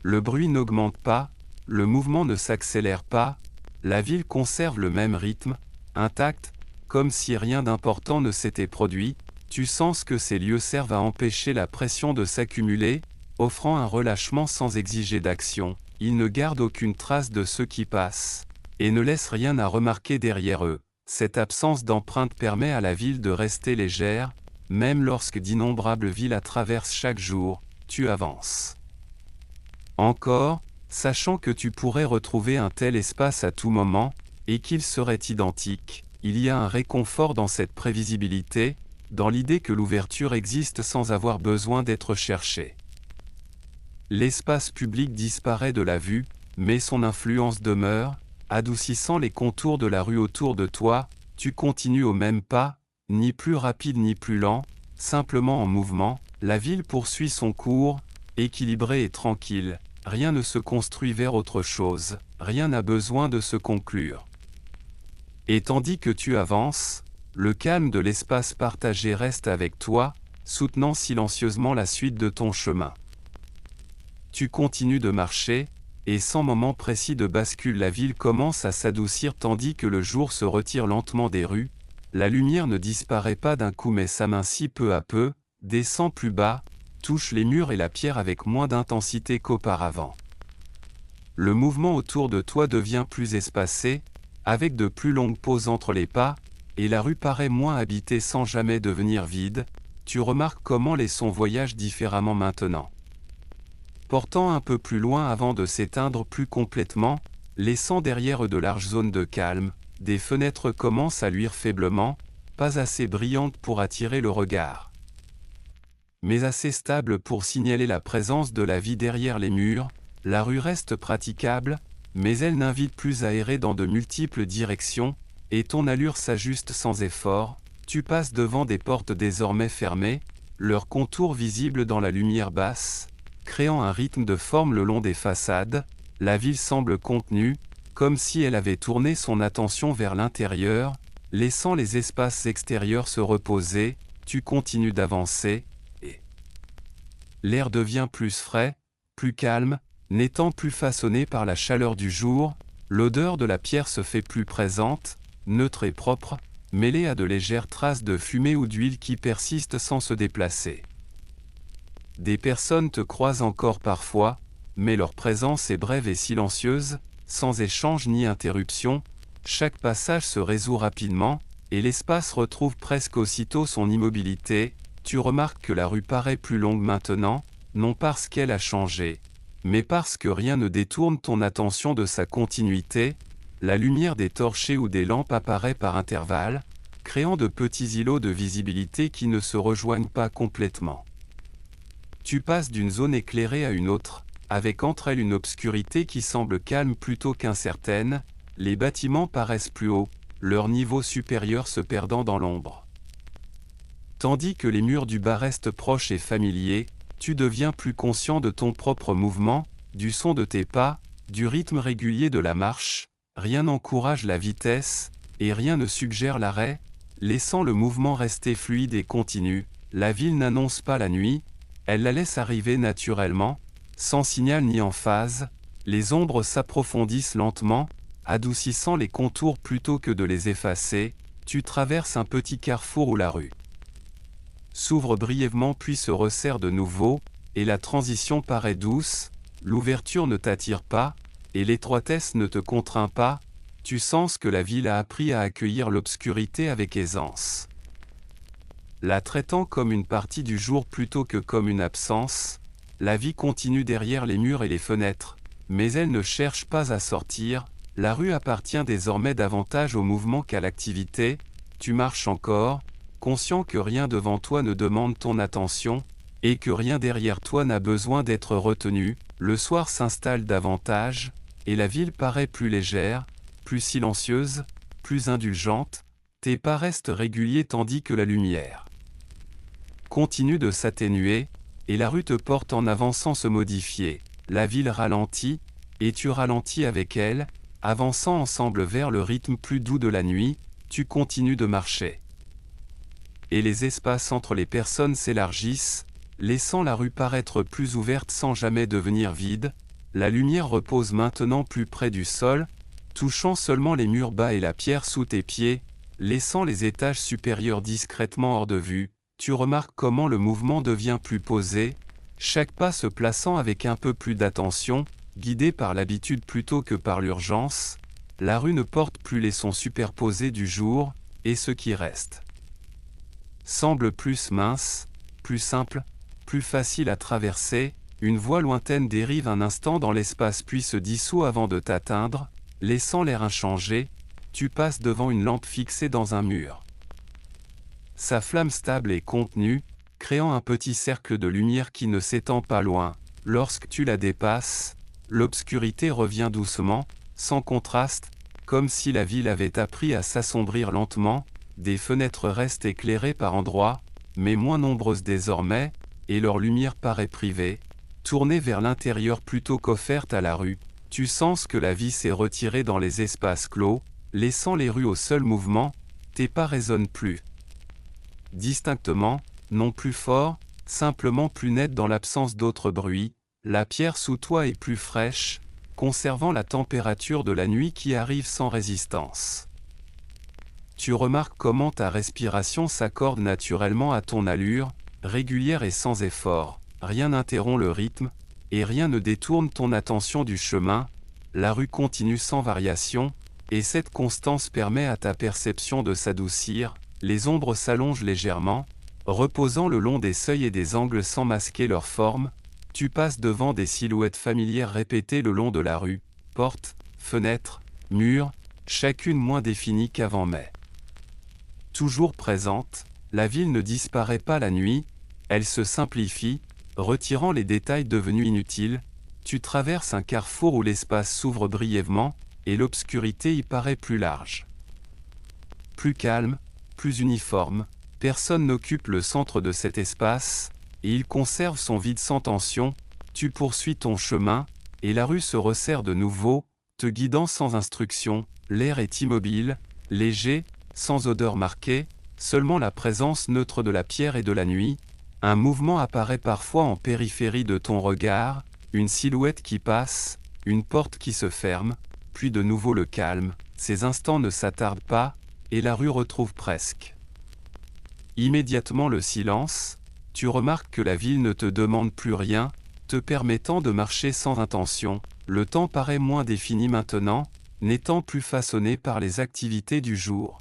Le bruit n'augmente pas, le mouvement ne s'accélère pas, la ville conserve le même rythme, intact, comme si rien d'important ne s'était produit. Tu sens que ces lieux servent à empêcher la pression de s'accumuler, offrant un relâchement sans exiger d'action. Ils ne gardent aucune trace de ceux qui passent, et ne laissent rien à remarquer derrière eux. Cette absence d'empreinte permet à la ville de rester légère, même lorsque d'innombrables villes la traversent chaque jour. Tu avances encore, sachant que tu pourrais retrouver un tel espace à tout moment, et qu'il serait identique. Il y a un réconfort dans cette prévisibilité, dans l'idée que l'ouverture existe sans avoir besoin d'être cherchée. L'espace public disparaît de la vue, mais son influence demeure, adoucissant les contours de la rue autour de toi. Tu continues au même pas, ni plus rapide ni plus lent, simplement en mouvement. La ville poursuit son cours, équilibrée et tranquille. Rien ne se construit vers autre chose, rien n'a besoin de se conclure. Et tandis que tu avances, le calme de l'espace partagé reste avec toi, soutenant silencieusement la suite de ton chemin. Tu continues de marcher, et sans moment précis de bascule la ville commence à s'adoucir tandis que le jour se retire lentement des rues. La lumière ne disparaît pas d'un coup mais s'amincit peu à peu, descend plus bas, touche les murs et la pierre avec moins d'intensité qu'auparavant. Le mouvement autour de toi devient plus espacé, avec de plus longues pauses entre les pas, et la rue paraît moins habitée sans jamais devenir vide. Tu remarques comment les sons voyagent différemment maintenant. Portant un peu plus loin avant de s'éteindre plus complètement, laissant derrière eux de larges zones de calme, des fenêtres commencent à luire faiblement, pas assez brillantes pour attirer le regard, mais assez stables pour signaler la présence de la vie derrière les murs. La rue reste praticable, mais elle n'invite plus à errer dans de multiples directions, et ton allure s'ajuste sans effort. Tu passes devant des portes désormais fermées, leurs contours visibles dans la lumière basse, créant un rythme de forme le long des façades. La ville semble contenue, comme si elle avait tourné son attention vers l'intérieur, laissant les espaces extérieurs se reposer. Tu continues d'avancer, et l'air devient plus frais, plus calme, n'étant plus façonné par la chaleur du jour. L'odeur de la pierre se fait plus présente, neutre et propre, mêlée à de légères traces de fumée ou d'huile qui persistent sans se déplacer. Des personnes te croisent encore parfois, mais leur présence est brève et silencieuse, sans échange ni interruption. Chaque passage se résout rapidement, et l'espace retrouve presque aussitôt son immobilité. Tu remarques que la rue paraît plus longue maintenant, non parce qu'elle a changé, mais parce que rien ne détourne ton attention de sa continuité. La lumière des torchers ou des lampes apparaît par intervalles, créant de petits îlots de visibilité qui ne se rejoignent pas complètement. Tu passes d'une zone éclairée à une autre, avec entre elles une obscurité qui semble calme plutôt qu'incertaine. Les bâtiments paraissent plus hauts, leur niveau supérieur se perdant dans l'ombre. Tandis que les murs du bas restent proches et familiers, tu deviens plus conscient de ton propre mouvement, du son de tes pas, du rythme régulier de la marche. Rien n'encourage la vitesse, et rien ne suggère l'arrêt, laissant le mouvement rester fluide et continu. La ville n'annonce pas la nuit, elle la laisse arriver naturellement, sans signal ni emphase. Les ombres s'approfondissent lentement, adoucissant les contours plutôt que de les effacer. Tu traverses un petit carrefour où la rue s'ouvre brièvement puis se resserre de nouveau, et la transition paraît douce. L'ouverture ne t'attire pas, et l'étroitesse ne te contraint pas. Tu sens que la ville a appris à accueillir l'obscurité avec aisance, la traitant comme une partie du jour plutôt que comme une absence. La vie continue derrière les murs et les fenêtres, mais elle ne cherche pas à sortir. La rue appartient désormais davantage au mouvement qu'à l'activité. Tu marches encore, conscient que rien devant toi ne demande ton attention, et que rien derrière toi n'a besoin d'être retenu. Le soir s'installe davantage, et la ville paraît plus légère, plus silencieuse, plus indulgente. Tes pas restent réguliers tandis que la lumière continue de s'atténuer, et la rue te porte en avant sans se modifier. La ville ralentit, et tu ralentis avec elle, avançant ensemble vers le rythme plus doux de la nuit. Tu continues de marcher, et les espaces entre les personnes s'élargissent, laissant la rue paraître plus ouverte sans jamais devenir vide. La lumière repose maintenant plus près du sol, touchant seulement les murs bas et la pierre sous tes pieds, laissant les étages supérieurs discrètement hors de vue. Tu remarques comment le mouvement devient plus posé, chaque pas se plaçant avec un peu plus d'attention, guidé par l'habitude plutôt que par l'urgence. La rue ne porte plus les sons superposés du jour, et ce qui reste semble plus mince, plus simple, plus facile à traverser. Une voix lointaine dérive un instant dans l'espace puis se dissout avant de t'atteindre, laissant l'air inchangé. Tu passes devant une lampe fixée dans un mur. Sa flamme stable est contenue, créant un petit cercle de lumière qui ne s'étend pas loin. Lorsque tu la dépasses, l'obscurité revient doucement, sans contraste, comme si la ville avait appris à s'assombrir lentement. Des fenêtres restent éclairées par endroits, mais moins nombreuses désormais, et leur lumière paraît privée, tournée vers l'intérieur plutôt qu'offerte à la rue. Tu sens que la vie s'est retirée dans les espaces clos, laissant les rues au seul mouvement. Tes pas résonnent plus distinctement, non plus fort, simplement plus net dans l'absence d'autres bruits. La pierre sous toi est plus fraîche, conservant la température de la nuit qui arrive sans résistance. tu remarques comment ta respiration s'accorde naturellement à ton allure, régulière et sans effort. Rien n'interrompt le rythme, et rien ne détourne ton attention du chemin. La rue continue sans variation, et cette constance permet à ta perception de s'adoucir. Les ombres s'allongent légèrement, reposant le long des seuils et des angles sans masquer leur forme. Tu passes devant des silhouettes familières répétées le long de la rue, portes, fenêtres, murs, chacune moins définie qu'avant mais toujours présente. La ville ne disparaît pas la nuit, elle se simplifie, retirant les détails devenus inutiles. Tu traverses un carrefour où l'espace s'ouvre brièvement, et l'obscurité y paraît plus large. Plus calme, plus uniforme, personne n'occupe le centre de cet espace, et il conserve son vide sans tension. Tu poursuis ton chemin, et la rue se resserre de nouveau, te guidant sans instruction. L'air est immobile, léger, sans odeur marquée, seulement la présence neutre de la pierre et de la nuit. Un mouvement apparaît parfois en périphérie de ton regard, une silhouette qui passe, une porte qui se ferme, puis de nouveau le calme. Ces instants ne s'attardent pas, et la rue retrouve presque immédiatement le silence. Tu remarques que la ville ne te demande plus rien, te permettant de marcher sans intention. Le temps paraît moins défini maintenant, n'étant plus façonné par les activités du jour,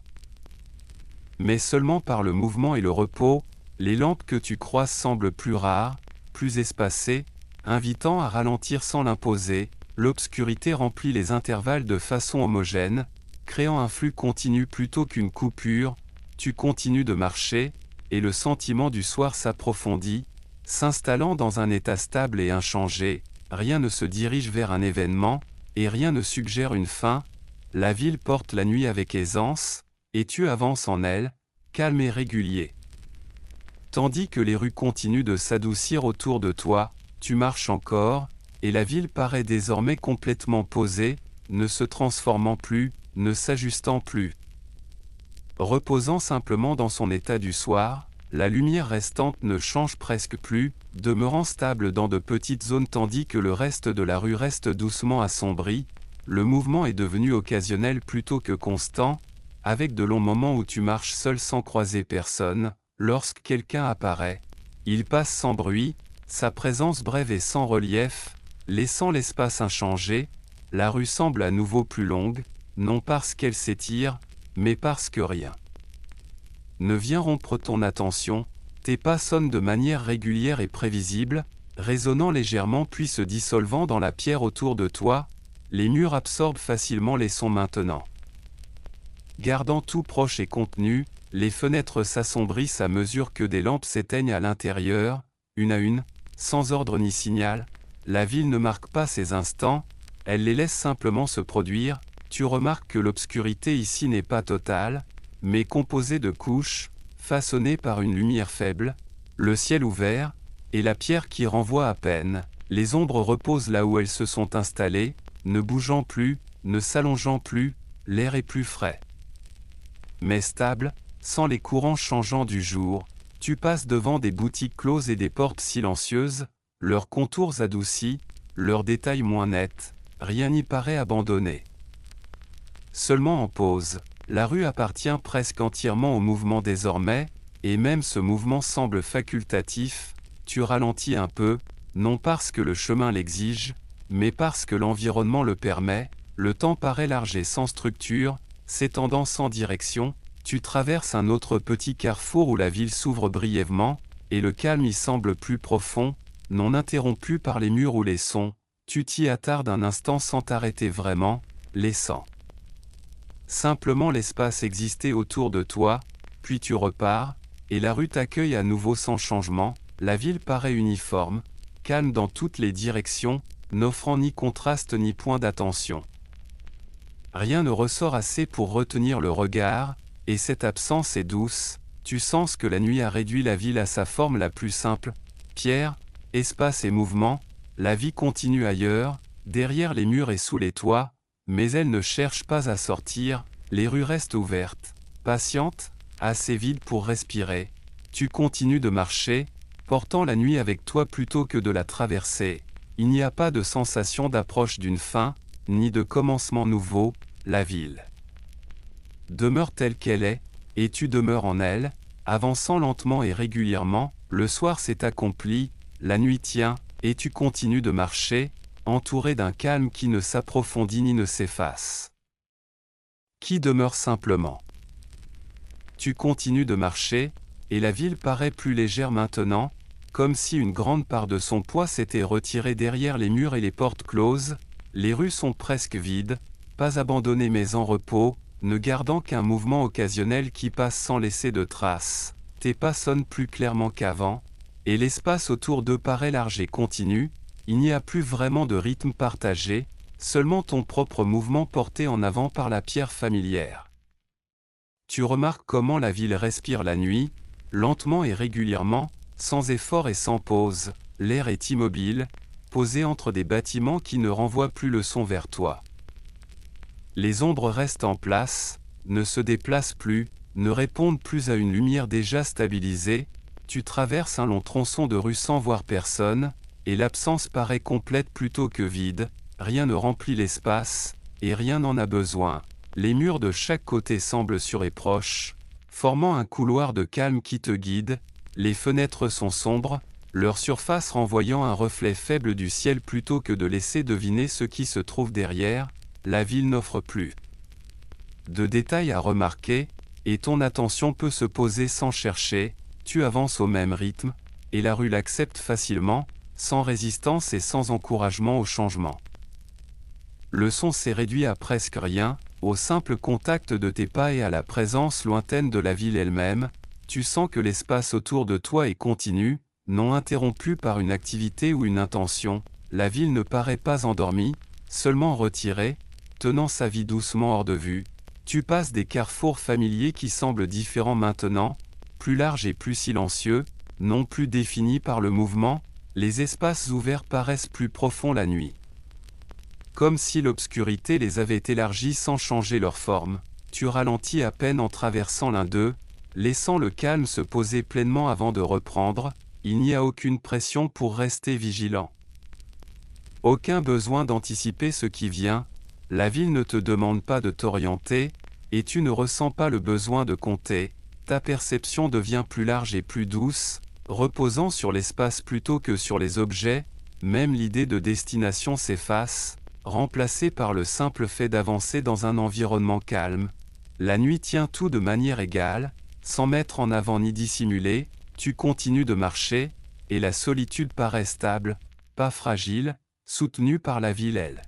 mais seulement par le mouvement et le repos. Les lampes que tu croises semblent plus rares, plus espacées, invitant à ralentir sans l'imposer. L'obscurité remplit les intervalles de façon homogène, créant un flux continu plutôt qu'une coupure. Tu continues de marcher, et le sentiment du soir s'approfondit, s'installant dans un état stable et inchangé. Rien ne se dirige vers un événement, et rien ne suggère une fin. La ville porte la nuit avec aisance, et tu avances en elle, calme et régulier. Tandis que les rues continuent de s'adoucir autour de toi, tu marches encore, et la ville paraît désormais complètement posée, ne se transformant plus, ne s'ajustant plus. Reposant simplement dans son état du soir, la lumière restante ne change presque plus, demeurant stable dans de petites zones tandis que le reste de la rue reste doucement assombri. Le mouvement est devenu occasionnel plutôt que constant, avec de longs moments où tu marches seul sans croiser personne. Lorsque quelqu'un apparaît, il passe sans bruit, sa présence brève et sans relief, laissant l'espace inchangé. La rue semble à nouveau plus longue, non parce qu'elle s'étire, mais parce que rien ne vient rompre ton attention. Tes pas sonnent de manière régulière et prévisible, résonnant légèrement puis se dissolvant dans la pierre autour de toi. Les murs absorbent facilement les sons maintenant. Gardant tout proche et contenu, les fenêtres s'assombrissent à mesure que des lampes s'éteignent à l'intérieur, une à une, sans ordre ni signal. La ville ne marque pas ces instants, elle les laisse simplement se produire. Tu remarques que l'obscurité ici n'est pas totale, mais composée de couches, façonnées par une lumière faible, le ciel ouvert, et la pierre qui renvoie à peine. Les ombres reposent là où elles se sont installées, ne bougeant plus, ne s'allongeant plus. L'air est plus frais, mais stable, sans les courants changeants du jour. Tu passes devant des boutiques closes et des portes silencieuses, leurs contours adoucis, leurs détails moins nets. Rien n'y paraît abandonné, seulement en pause. La rue appartient presque entièrement au mouvement désormais, et même ce mouvement semble facultatif. Tu ralentis un peu, non parce que le chemin l'exige, mais parce que l'environnement le permet. Le temps paraît large et sans structure, s'étendant sans direction. Tu traverses un autre petit carrefour où la ville s'ouvre brièvement, et le calme y semble plus profond, non interrompu par les murs ou les sons. Tu t'y attardes un instant sans t'arrêter vraiment, laissant simplement l'espace exister autour de toi, puis tu repars, et la rue t'accueille à nouveau sans changement. La ville paraît uniforme, calme dans toutes les directions, n'offrant ni contraste ni point d'attention. Rien ne ressort assez pour retenir le regard, et cette absence est douce. Tu sens que la nuit a réduit la ville à sa forme la plus simple, pierre, espace et mouvement. La vie continue ailleurs, derrière les murs et sous les toits, mais elle ne cherche pas à sortir. Les rues restent ouvertes, patientes, assez vides pour respirer. Tu continues de marcher, portant la nuit avec toi plutôt que de la traverser. Il n'y a pas de sensation d'approche d'une fin, ni de commencement nouveau. La ville demeure telle qu'elle est, et tu demeures en elle, avançant lentement et régulièrement, le soir s'est accompli, la nuit tient, et tu continues de marcher, entouré d'un calme qui ne s'approfondit ni ne s'efface. Qui demeure simplement. Tu continues de marcher, et la ville paraît plus légère maintenant, comme si une grande part de son poids s'était retirée derrière les murs et les portes closes. Les rues sont presque vides, pas abandonnées mais en repos, ne gardant qu'un mouvement occasionnel qui passe sans laisser de traces. Tes pas sonnent plus clairement qu'avant, et l'espace autour d'eux paraît large et continu. Il n'y a plus vraiment de rythme partagé, seulement ton propre mouvement porté en avant par la pierre familière. Tu remarques comment la ville respire la nuit, lentement et régulièrement, sans effort et sans pause. L'air est immobile, posé entre des bâtiments qui ne renvoient plus le son vers toi. Les ombres restent en place, ne se déplacent plus, ne répondent plus à une lumière déjà stabilisée. Tu traverses un long tronçon de rue sans voir personne, et l'absence paraît complète plutôt que vide. Rien ne remplit l'espace, et rien n'en a besoin. Les murs de chaque côté semblent sûrs et proches, formant un couloir de calme qui te guide. Les fenêtres sont sombres, leur surface renvoyant un reflet faible du ciel plutôt que de laisser deviner ce qui se trouve derrière. La ville n'offre plus de détails à remarquer, et ton attention peut se poser sans chercher. Tu avances au même rythme, et la rue l'accepte facilement, sans résistance et sans encouragement au changement. Le son s'est réduit à presque rien, au simple contact de tes pas et à la présence lointaine de la ville elle-même. Tu sens que l'espace autour de toi est continu, non interrompu par une activité ou une intention. La ville ne paraît pas endormie, seulement retirée, tenant sa vie doucement hors de vue. Tu passes des carrefours familiers qui semblent différents maintenant, plus larges et plus silencieux, non plus définis par le mouvement. Les espaces ouverts paraissent plus profonds la nuit. Comme si l'obscurité les avait élargis sans changer leur forme. Tu ralentis à peine en traversant l'un d'eux, laissant le calme se poser pleinement avant de reprendre. Il n'y a aucune pression pour rester vigilant. Aucun besoin d'anticiper ce qui vient. La ville ne te demande pas de t'orienter, et tu ne ressens pas le besoin de compter. Ta perception devient plus large et plus douce, reposant sur l'espace plutôt que sur les objets. Même l'idée de destination s'efface, remplacée par le simple fait d'avancer dans un environnement calme. La nuit tient tout de manière égale, sans mettre en avant ni dissimuler. Tu continues de marcher, et la solitude paraît stable, pas fragile, soutenue par la ville elle.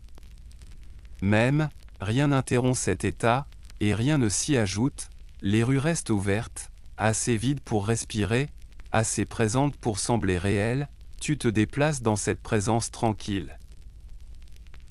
Même, rien n'interrompt cet état, et rien ne s'y ajoute. Les rues restent ouvertes, assez vides pour respirer, assez présentes pour sembler réelles. Tu te déplaces dans cette présence tranquille.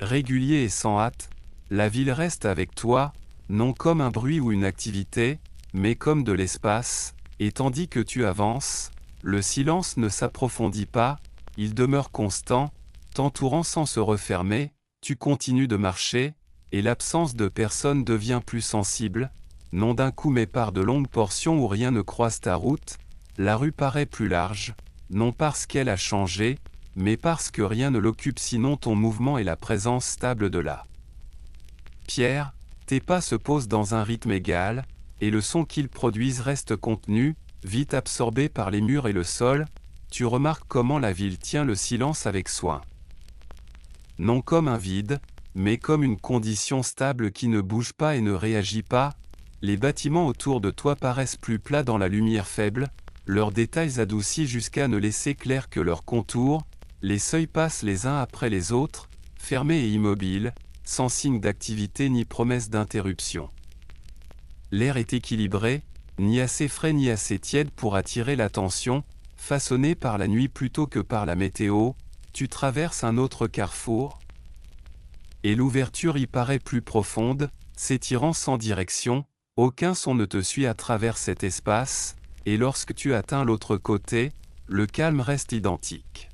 Régulier et sans hâte, la ville reste avec toi, non comme un bruit ou une activité, mais comme de l'espace, et tandis que tu avances, le silence ne s'approfondit pas, il demeure constant, t'entourant sans se refermer. Tu continues de marcher, et l'absence de personne devient plus sensible, non d'un coup mais par de longues portions où rien ne croise ta route. La rue paraît plus large, non parce qu'elle a changé, mais parce que rien ne l'occupe sinon ton mouvement et la présence stable de la pierre. Tes pas se posent dans un rythme égal, et le son qu'ils produisent reste contenu, vite absorbé par les murs et le sol. Tu remarques comment la ville tient le silence avec soin. Non comme un vide, mais comme une condition stable qui ne bouge pas et ne réagit pas. Les bâtiments autour de toi paraissent plus plats dans la lumière faible, leurs détails adoucis jusqu'à ne laisser clair que leurs contours. Les seuils passent les uns après les autres, fermés et immobiles, sans signe d'activité ni promesse d'interruption. L'air est équilibré, ni assez frais ni assez tiède pour attirer l'attention, façonné par la nuit plutôt que par la météo. Tu traverses un autre carrefour, et l'ouverture y paraît plus profonde, s'étirant sans direction. Aucun son ne te suit à travers cet espace, et lorsque tu atteins l'autre côté, le calme reste identique.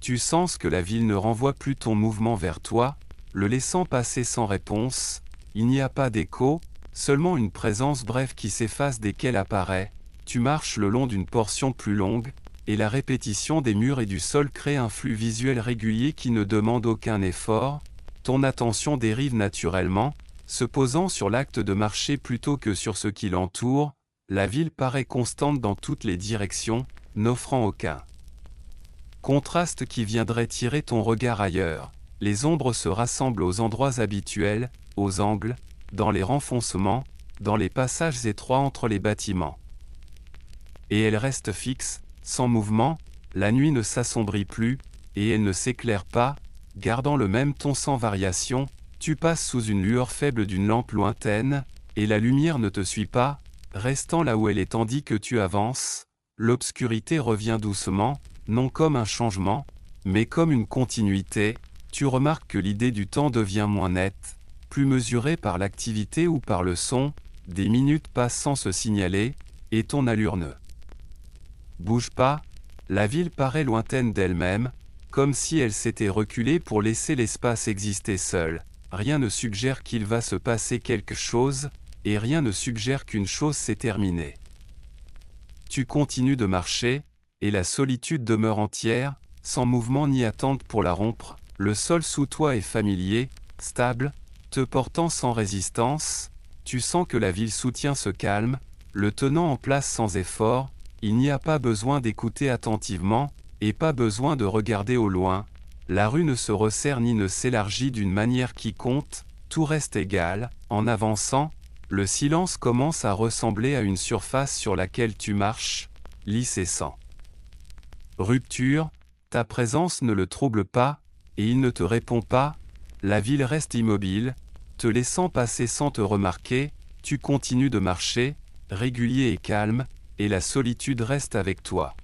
Tu sens que la ville ne renvoie plus ton mouvement vers toi, le laissant passer sans réponse. Il n'y a pas d'écho, seulement une présence brève qui s'efface dès qu'elle apparaît. Tu marches le long d'une portion plus longue, et la répétition des murs et du sol crée un flux visuel régulier qui ne demande aucun effort. Ton attention dérive naturellement, Se posant sur l'acte de marcher plutôt que sur ce qui l'entoure, la ville paraît constante dans toutes les directions, n'offrant aucun contraste qui viendrait tirer ton regard ailleurs. Les ombres se rassemblent aux endroits habituels, aux angles, dans les renfoncements, dans les passages étroits entre les bâtiments. Et elles restent fixes, sans mouvement, la nuit ne s'assombrit plus, et elle ne s'éclaire pas, gardant le même ton sans variation. Tu passes sous une lueur faible d'une lampe lointaine, et la lumière ne te suit pas, restant là où elle est tandis que tu avances. L'obscurité revient doucement, non comme un changement, mais comme une continuité. Tu remarques que l'idée du temps devient moins nette, plus mesurée par l'activité ou par le son. Des minutes passent sans se signaler, et ton allure ne bouge pas. La ville paraît lointaine d'elle-même, comme si elle s'était reculée pour laisser l'espace exister seul. Rien ne suggère qu'il va se passer quelque chose, et rien ne suggère qu'une chose s'est terminée. Tu continues de marcher, et la solitude demeure entière, sans mouvement ni attente pour la rompre. Le sol sous toi est familier, stable, te portant sans résistance. Tu sens que la ville soutient ce calme, le tenant en place sans effort. Il n'y a pas besoin d'écouter attentivement, et pas besoin de regarder au loin. La rue ne se resserre ni ne s'élargit d'une manière qui compte, tout reste égal. En avançant, le silence commence à ressembler à une surface sur laquelle tu marches, lisse et sans rupture. Ta présence ne le trouble pas, et il ne te répond pas. La ville reste immobile, te laissant passer sans te remarquer. Tu continues de marcher, régulier et calme, et la solitude reste avec toi.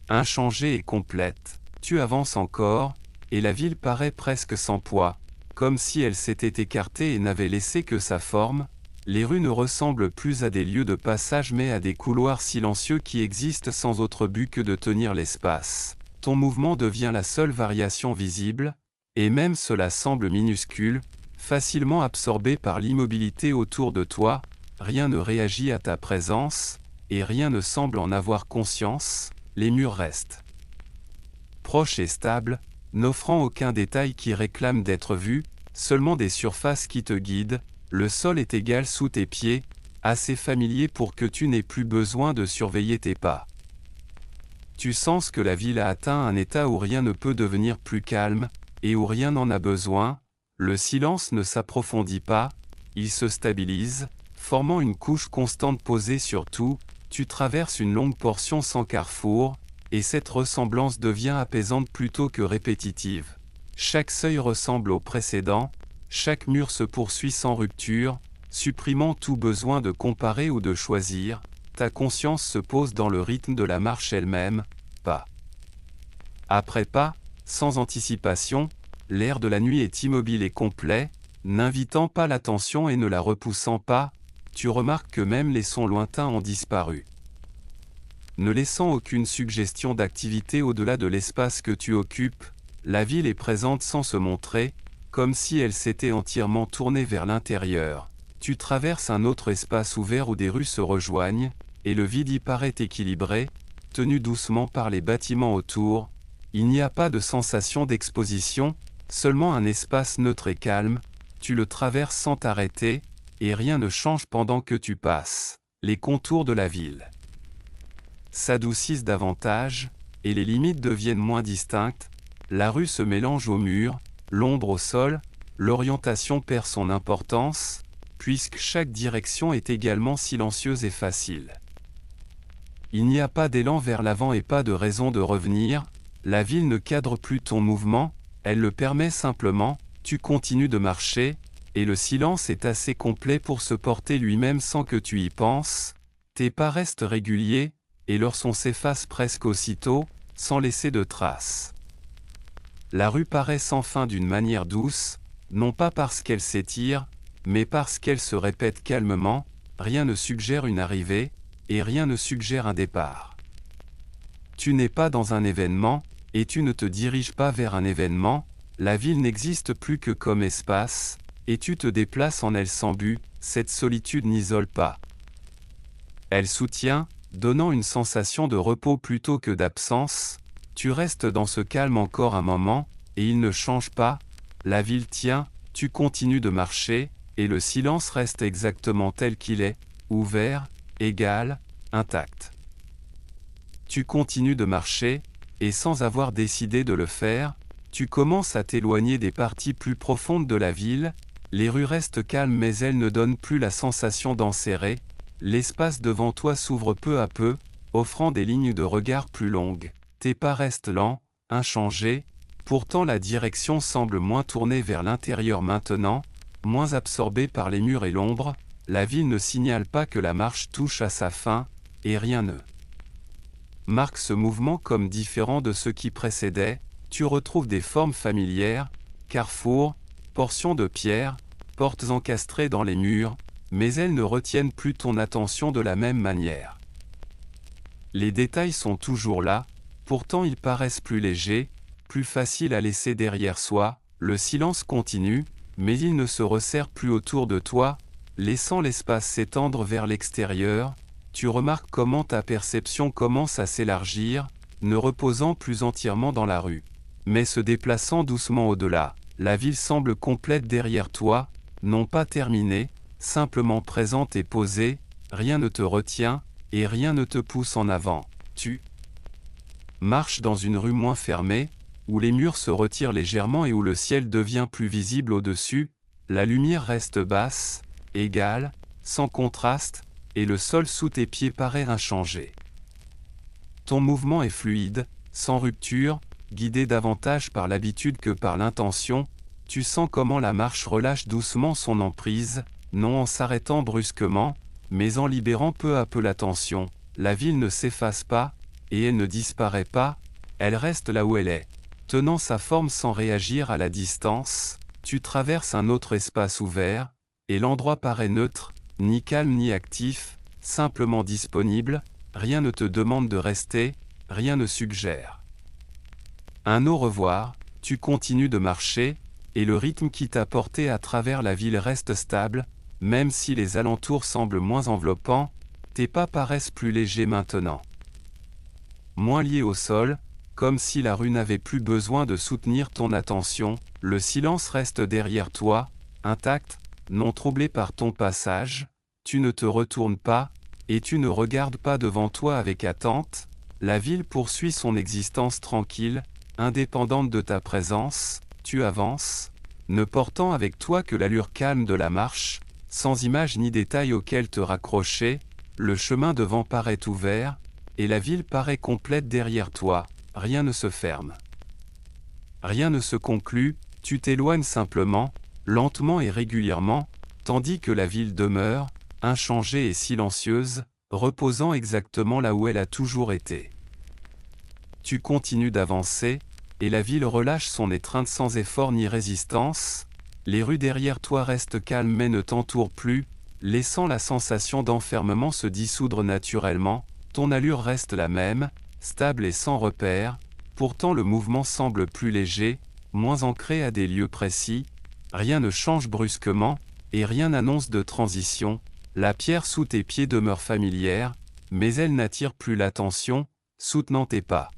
Inchangée et complète, tu avances encore, et la ville paraît presque sans poids, comme si elle s'était écartée et n'avait laissé que sa forme. Les rues ne ressemblent plus à des lieux de passage mais à des couloirs silencieux qui existent sans autre but que de tenir l'espace. Ton mouvement devient la seule variation visible, et même cela semble minuscule, facilement absorbé par l'immobilité autour de toi. Rien ne réagit à ta présence, et rien ne semble en avoir conscience. Les murs restent proches et stables, n'offrant aucun détail qui réclame d'être vu, seulement des surfaces qui te guident. Le sol est égal sous tes pieds, assez familier pour que tu n'aies plus besoin de surveiller tes pas. Tu sens que la ville a atteint un état où rien ne peut devenir plus calme, et où rien n'en a besoin. Le silence ne s'approfondit pas, il se stabilise, formant une couche constante posée sur tout. Tu traverses une longue portion sans carrefour, et cette ressemblance devient apaisante plutôt que répétitive. Chaque seuil ressemble au précédent, chaque mur se poursuit sans rupture, supprimant tout besoin de comparer ou de choisir. Ta conscience se pose dans le rythme de la marche elle-même, pas après pas, sans anticipation. L'air de la nuit est immobile et complet, n'invitant pas l'attention et ne la repoussant pas. Tu remarques que même les sons lointains ont disparu, ne laissant aucune suggestion d'activité au-delà de l'espace que tu occupes. La ville est présente sans se montrer, comme si elle s'était entièrement tournée vers l'intérieur. Tu traverses un autre espace ouvert où des rues se rejoignent, et le vide y paraît équilibré, tenu doucement par les bâtiments autour. Il n'y a pas de sensation d'exposition, seulement un espace neutre et calme. Tu le traverses sans t'arrêter, et rien ne change pendant que tu passes. Les contours de la ville s'adoucissent davantage, et les limites deviennent moins distinctes. La rue se mélange aux murs, l'ombre au sol, l'orientation perd son importance, puisque chaque direction est également silencieuse et facile. Il n'y a pas d'élan vers l'avant et pas de raison de revenir. La ville ne cadre plus ton mouvement, elle le permet simplement. Tu continues de marcher, et le silence est assez complet pour se porter lui-même sans que tu y penses. Tes pas restent réguliers, et leur son s'efface presque aussitôt, sans laisser de traces. La rue paraît sans fin d'une manière douce, non pas parce qu'elle s'étire, mais parce qu'elle se répète calmement. Rien ne suggère une arrivée, et rien ne suggère un départ. Tu n'es pas dans un événement, et tu ne te diriges pas vers un événement. La ville n'existe plus que comme espace, et tu te déplaces en elle sans but. Cette solitude n'isole pas. Elle soutient, donnant une sensation de repos plutôt que d'absence. Tu restes dans ce calme encore un moment, et il ne change pas. La ville tient, Tu continues de marcher, et le silence reste exactement tel qu'il est, ouvert, égal, intact. Tu continues de marcher, et sans avoir décidé de le faire, tu commences à t'éloigner des parties plus profondes de la ville, les rues restent calmes mais elles ne donnent plus la sensation d'enserrer, l'espace devant toi s'ouvre peu à peu, offrant des lignes de regard plus longues. Tes pas restent lents, inchangés, pourtant la direction semble moins tournée vers l'intérieur maintenant, moins absorbée par les murs et l'ombre, la ville ne signale pas que la marche touche à sa fin, et rien ne marque ce mouvement comme différent de ceux qui précédaient. Tu retrouves des formes familières, carrefours, portions de pierre, portes encastrées dans les murs, mais elles ne retiennent plus ton attention de la même manière. Les détails sont toujours là, pourtant ils paraissent plus légers, plus faciles à laisser derrière soi, le silence continue, mais il ne se resserre plus autour de toi, laissant l'espace s'étendre vers l'extérieur. Tu remarques comment ta perception commence à s'élargir, ne reposant plus entièrement dans la rue, mais se déplaçant doucement au-delà. La ville semble complète derrière toi, non pas terminée, simplement présente et posée, rien ne te retient, et rien ne te pousse en avant. Tu marches dans une rue moins fermée, où les murs se retirent légèrement et où le ciel devient plus visible au-dessus, la lumière reste basse, égale, sans contraste, et le sol sous tes pieds paraît inchangé. Ton mouvement est fluide, sans rupture, guidé davantage par l'habitude que par l'intention, tu sens comment la marche relâche doucement son emprise, non en s'arrêtant brusquement, mais en libérant peu à peu la tension. La ville ne s'efface pas, et elle ne disparaît pas, elle reste là où elle est. Tenant sa forme sans réagir à la distance, tu traverses un autre espace ouvert, et l'endroit paraît neutre, ni calme ni actif, simplement disponible, rien ne te demande de rester, rien ne suggère un au revoir, tu continues de marcher, et le rythme qui t'a porté à travers la ville reste stable, même si les alentours semblent moins enveloppants, tes pas paraissent plus légers maintenant. Moins liés au sol, comme si la rue n'avait plus besoin de soutenir ton attention, le silence reste derrière toi, intact, non troublé par ton passage, tu ne te retournes pas, et tu ne regardes pas devant toi avec attente, la ville poursuit son existence tranquille, indépendante de ta présence, tu avances, ne portant avec toi que l'allure calme de la marche, sans image ni détail auquel te raccrocher, le chemin devant paraît ouvert, et la ville paraît complète derrière toi, rien ne se ferme. Rien ne se conclut, tu t'éloignes simplement, lentement et régulièrement, tandis que la ville demeure, inchangée et silencieuse, reposant exactement là où elle a toujours été. Tu continues d'avancer, et la ville relâche son étreinte sans effort ni résistance, les rues derrière toi restent calmes mais ne t'entourent plus, laissant la sensation d'enfermement se dissoudre naturellement, ton allure reste la même, stable et sans repère, pourtant le mouvement semble plus léger, moins ancré à des lieux précis, rien ne change brusquement, et rien n'annonce de transition, la pierre sous tes pieds demeure familière, mais elle n'attire plus l'attention, soutenant tes pas.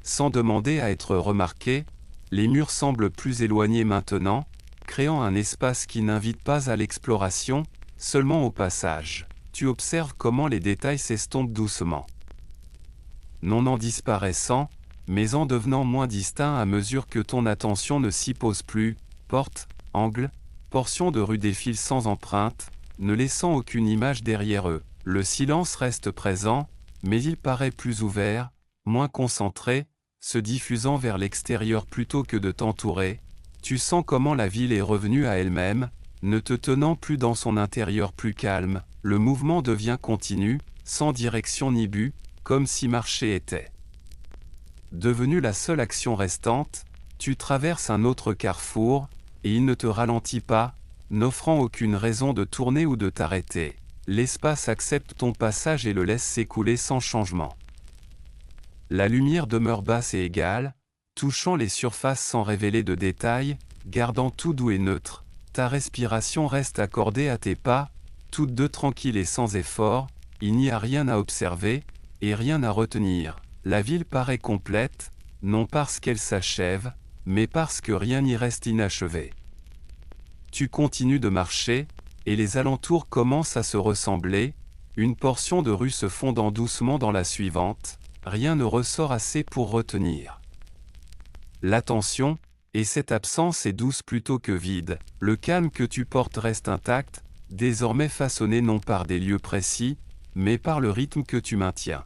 Sans demander à être remarqué, les murs semblent plus éloignés maintenant, créant un espace qui n'invite pas à l'exploration, seulement au passage. Tu observes comment les détails s'estompent doucement. Non en disparaissant, mais en devenant moins distincts à mesure que ton attention ne s'y pose plus, portes, angles, portions de rue défilent sans empreinte, ne laissant aucune image derrière eux. Le silence reste présent, mais il paraît plus ouvert, moins concentré, se diffusant vers l'extérieur plutôt que de t'entourer. Tu sens comment la ville est revenue à elle-même, ne te tenant plus dans son intérieur plus calme, le mouvement devient continu, sans direction ni but, comme si marcher était devenue la seule action restante. Tu traverses un autre carrefour, et il ne te ralentit pas, n'offrant aucune raison de tourner ou de t'arrêter. L'espace accepte ton passage et le laisse s'écouler sans changement. La lumière demeure basse et égale, touchant les surfaces sans révéler de détails, gardant tout doux et neutre. Ta respiration reste accordée à tes pas, toutes deux tranquilles et sans effort, il n'y a rien à observer, et rien à retenir. La ville paraît complète, non parce qu'elle s'achève, mais parce que rien n'y reste inachevé. tu continues de marcher, et les alentours commencent à se ressembler, une portion de rue se fondant doucement dans la suivante, rien ne ressort assez pour retenir l'attention, et cette absence est douce plutôt que vide, le calme que tu portes reste intact, désormais façonné non par des lieux précis, mais par le rythme que tu maintiens.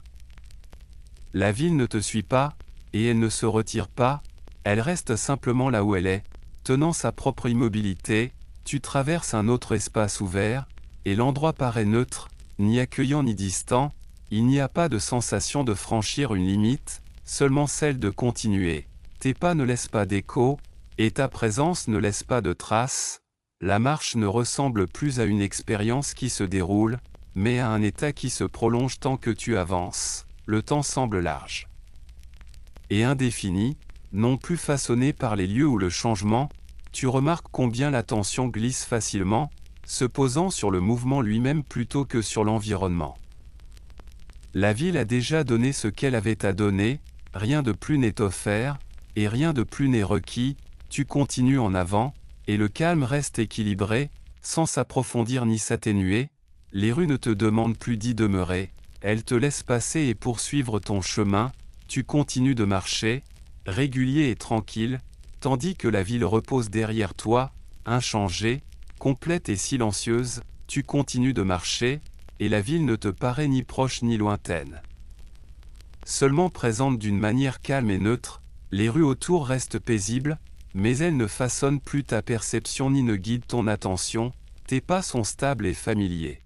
La ville ne te suit pas, et elle ne se retire pas, elle reste simplement là où elle est, tenant sa propre immobilité, tu traverses un autre espace ouvert, et l'endroit paraît neutre, ni accueillant ni distant, il n'y a pas de sensation de franchir une limite, seulement celle de continuer. Tes pas ne laissent pas d'écho, et ta présence ne laisse pas de traces, la marche ne ressemble plus à une expérience qui se déroule, mais à un état qui se prolonge tant que tu avances, le temps semble large et indéfini, non plus façonné par les lieux ou le changement, tu remarques combien l'attention glisse facilement, se posant sur le mouvement lui-même plutôt que sur l'environnement. La ville a déjà donné ce qu'elle avait à donner, rien de plus n'est offert, et rien de plus n'est requis, tu continues en avant, et le calme reste équilibré, sans s'approfondir ni s'atténuer, les rues ne te demandent plus d'y demeurer, elles te laissent passer et poursuivre ton chemin, tu continues de marcher, régulier et tranquille, tandis que la ville repose derrière toi, inchangée, complète et silencieuse, tu continues de marcher, et la ville ne te paraît ni proche ni lointaine. Seulement présente d'une manière calme et neutre, les rues autour restent paisibles, mais elles ne façonnent plus ta perception ni ne guident ton attention, tes pas sont stables et familiers.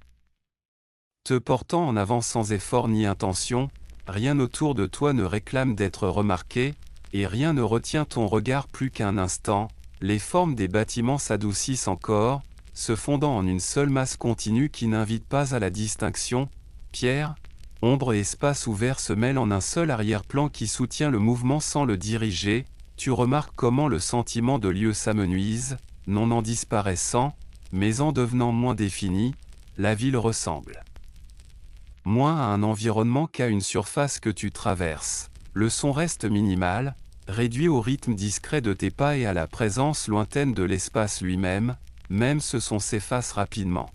Te portant en avant sans effort ni intention, rien autour de toi ne réclame d'être remarqué, et rien ne retient ton regard plus qu'un instant, les formes des bâtiments s'adoucissent encore, se fondant en une seule masse continue qui n'invite pas à la distinction, pierre, ombre et espace ouvert se mêlent en un seul arrière-plan qui soutient le mouvement sans le diriger, tu remarques comment le sentiment de lieu s'amenuise, non en disparaissant, mais en devenant moins défini, la ville ressemble moins à un environnement qu'à une surface que tu traverses. Le son reste minimal, réduit au rythme discret de tes pas et à la présence lointaine de l'espace lui-même, même ce son s'efface rapidement.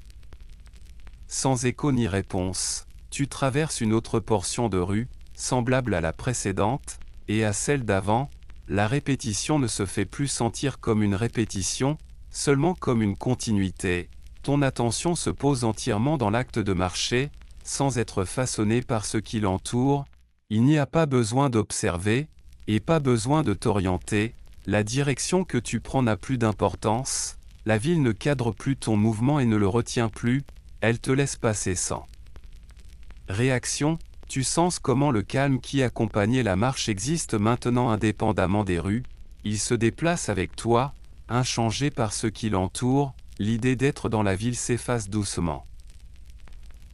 Sans écho ni réponse, tu traverses une autre portion de rue, semblable à la précédente, et à celle d'avant, la répétition ne se fait plus sentir comme une répétition, seulement comme une continuité. Ton attention se pose entièrement dans l'acte de marcher, sans être façonné par ce qui l'entoure, il n'y a pas besoin d'observer, et pas besoin de t'orienter, la direction que tu prends n'a plus d'importance, la ville ne cadre plus ton mouvement et ne le retient plus, elle te laisse passer sans réaction, tu sens comment le calme qui accompagnait la marche existe maintenant indépendamment des rues, il se déplace avec toi, inchangé par ce qui l'entoure, l'idée d'être dans la ville s'efface doucement.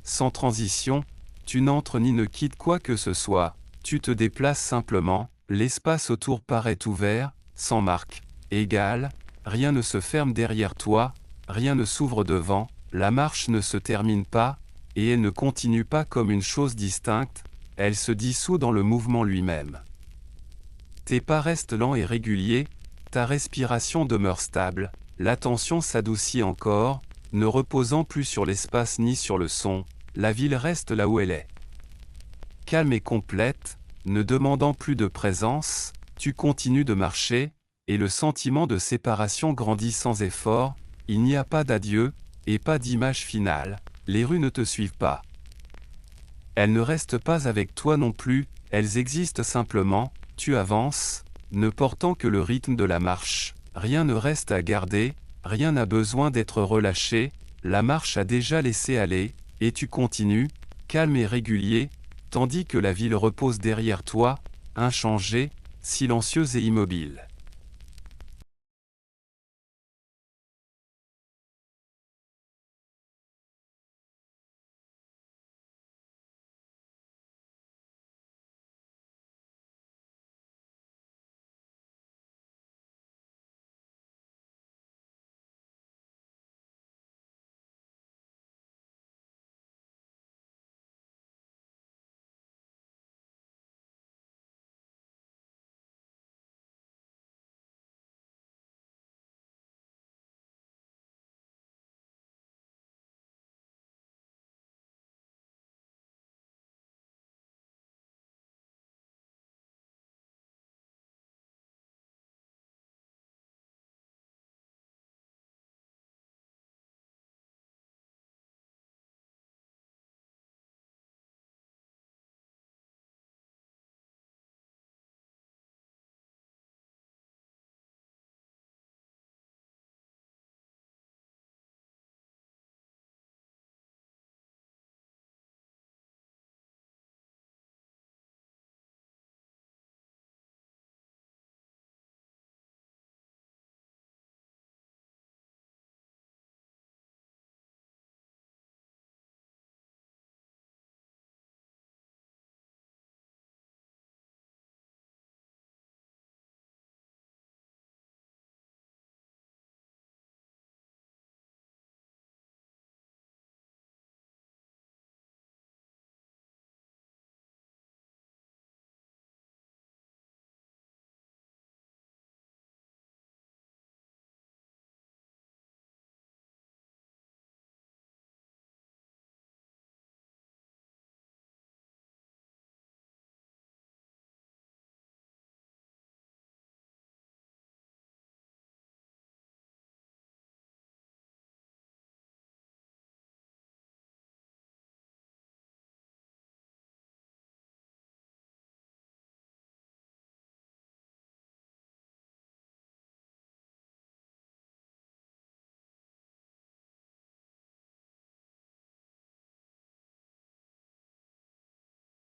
Sans transition, tu n'entres ni ne quittes quoi que ce soit, tu te déplaces simplement, l'espace autour paraît ouvert, sans marque, égal, rien ne se ferme derrière toi, rien ne s'ouvre devant, la marche ne se termine pas, et elle ne continue pas comme une chose distincte, elle se dissout dans le mouvement lui-même. Tes pas restent lents et réguliers, ta respiration demeure stable, l'attention s'adoucit encore, ne reposant plus sur l'espace ni sur le son, la ville reste là où elle est. Calme et complète, ne demandant plus de présence, tu continues de marcher, et le sentiment de séparation grandit sans effort, il n'y a pas d'adieu, et pas d'image finale, les rues ne te suivent pas. Elles ne restent pas avec toi non plus, elles existent simplement, tu avances, ne portant que le rythme de la marche, rien ne reste à garder, rien n'a besoin d'être relâché, la marche a déjà laissé aller, et tu continues, calme et régulier, tandis que la ville repose derrière toi, inchangée, silencieuse et immobile.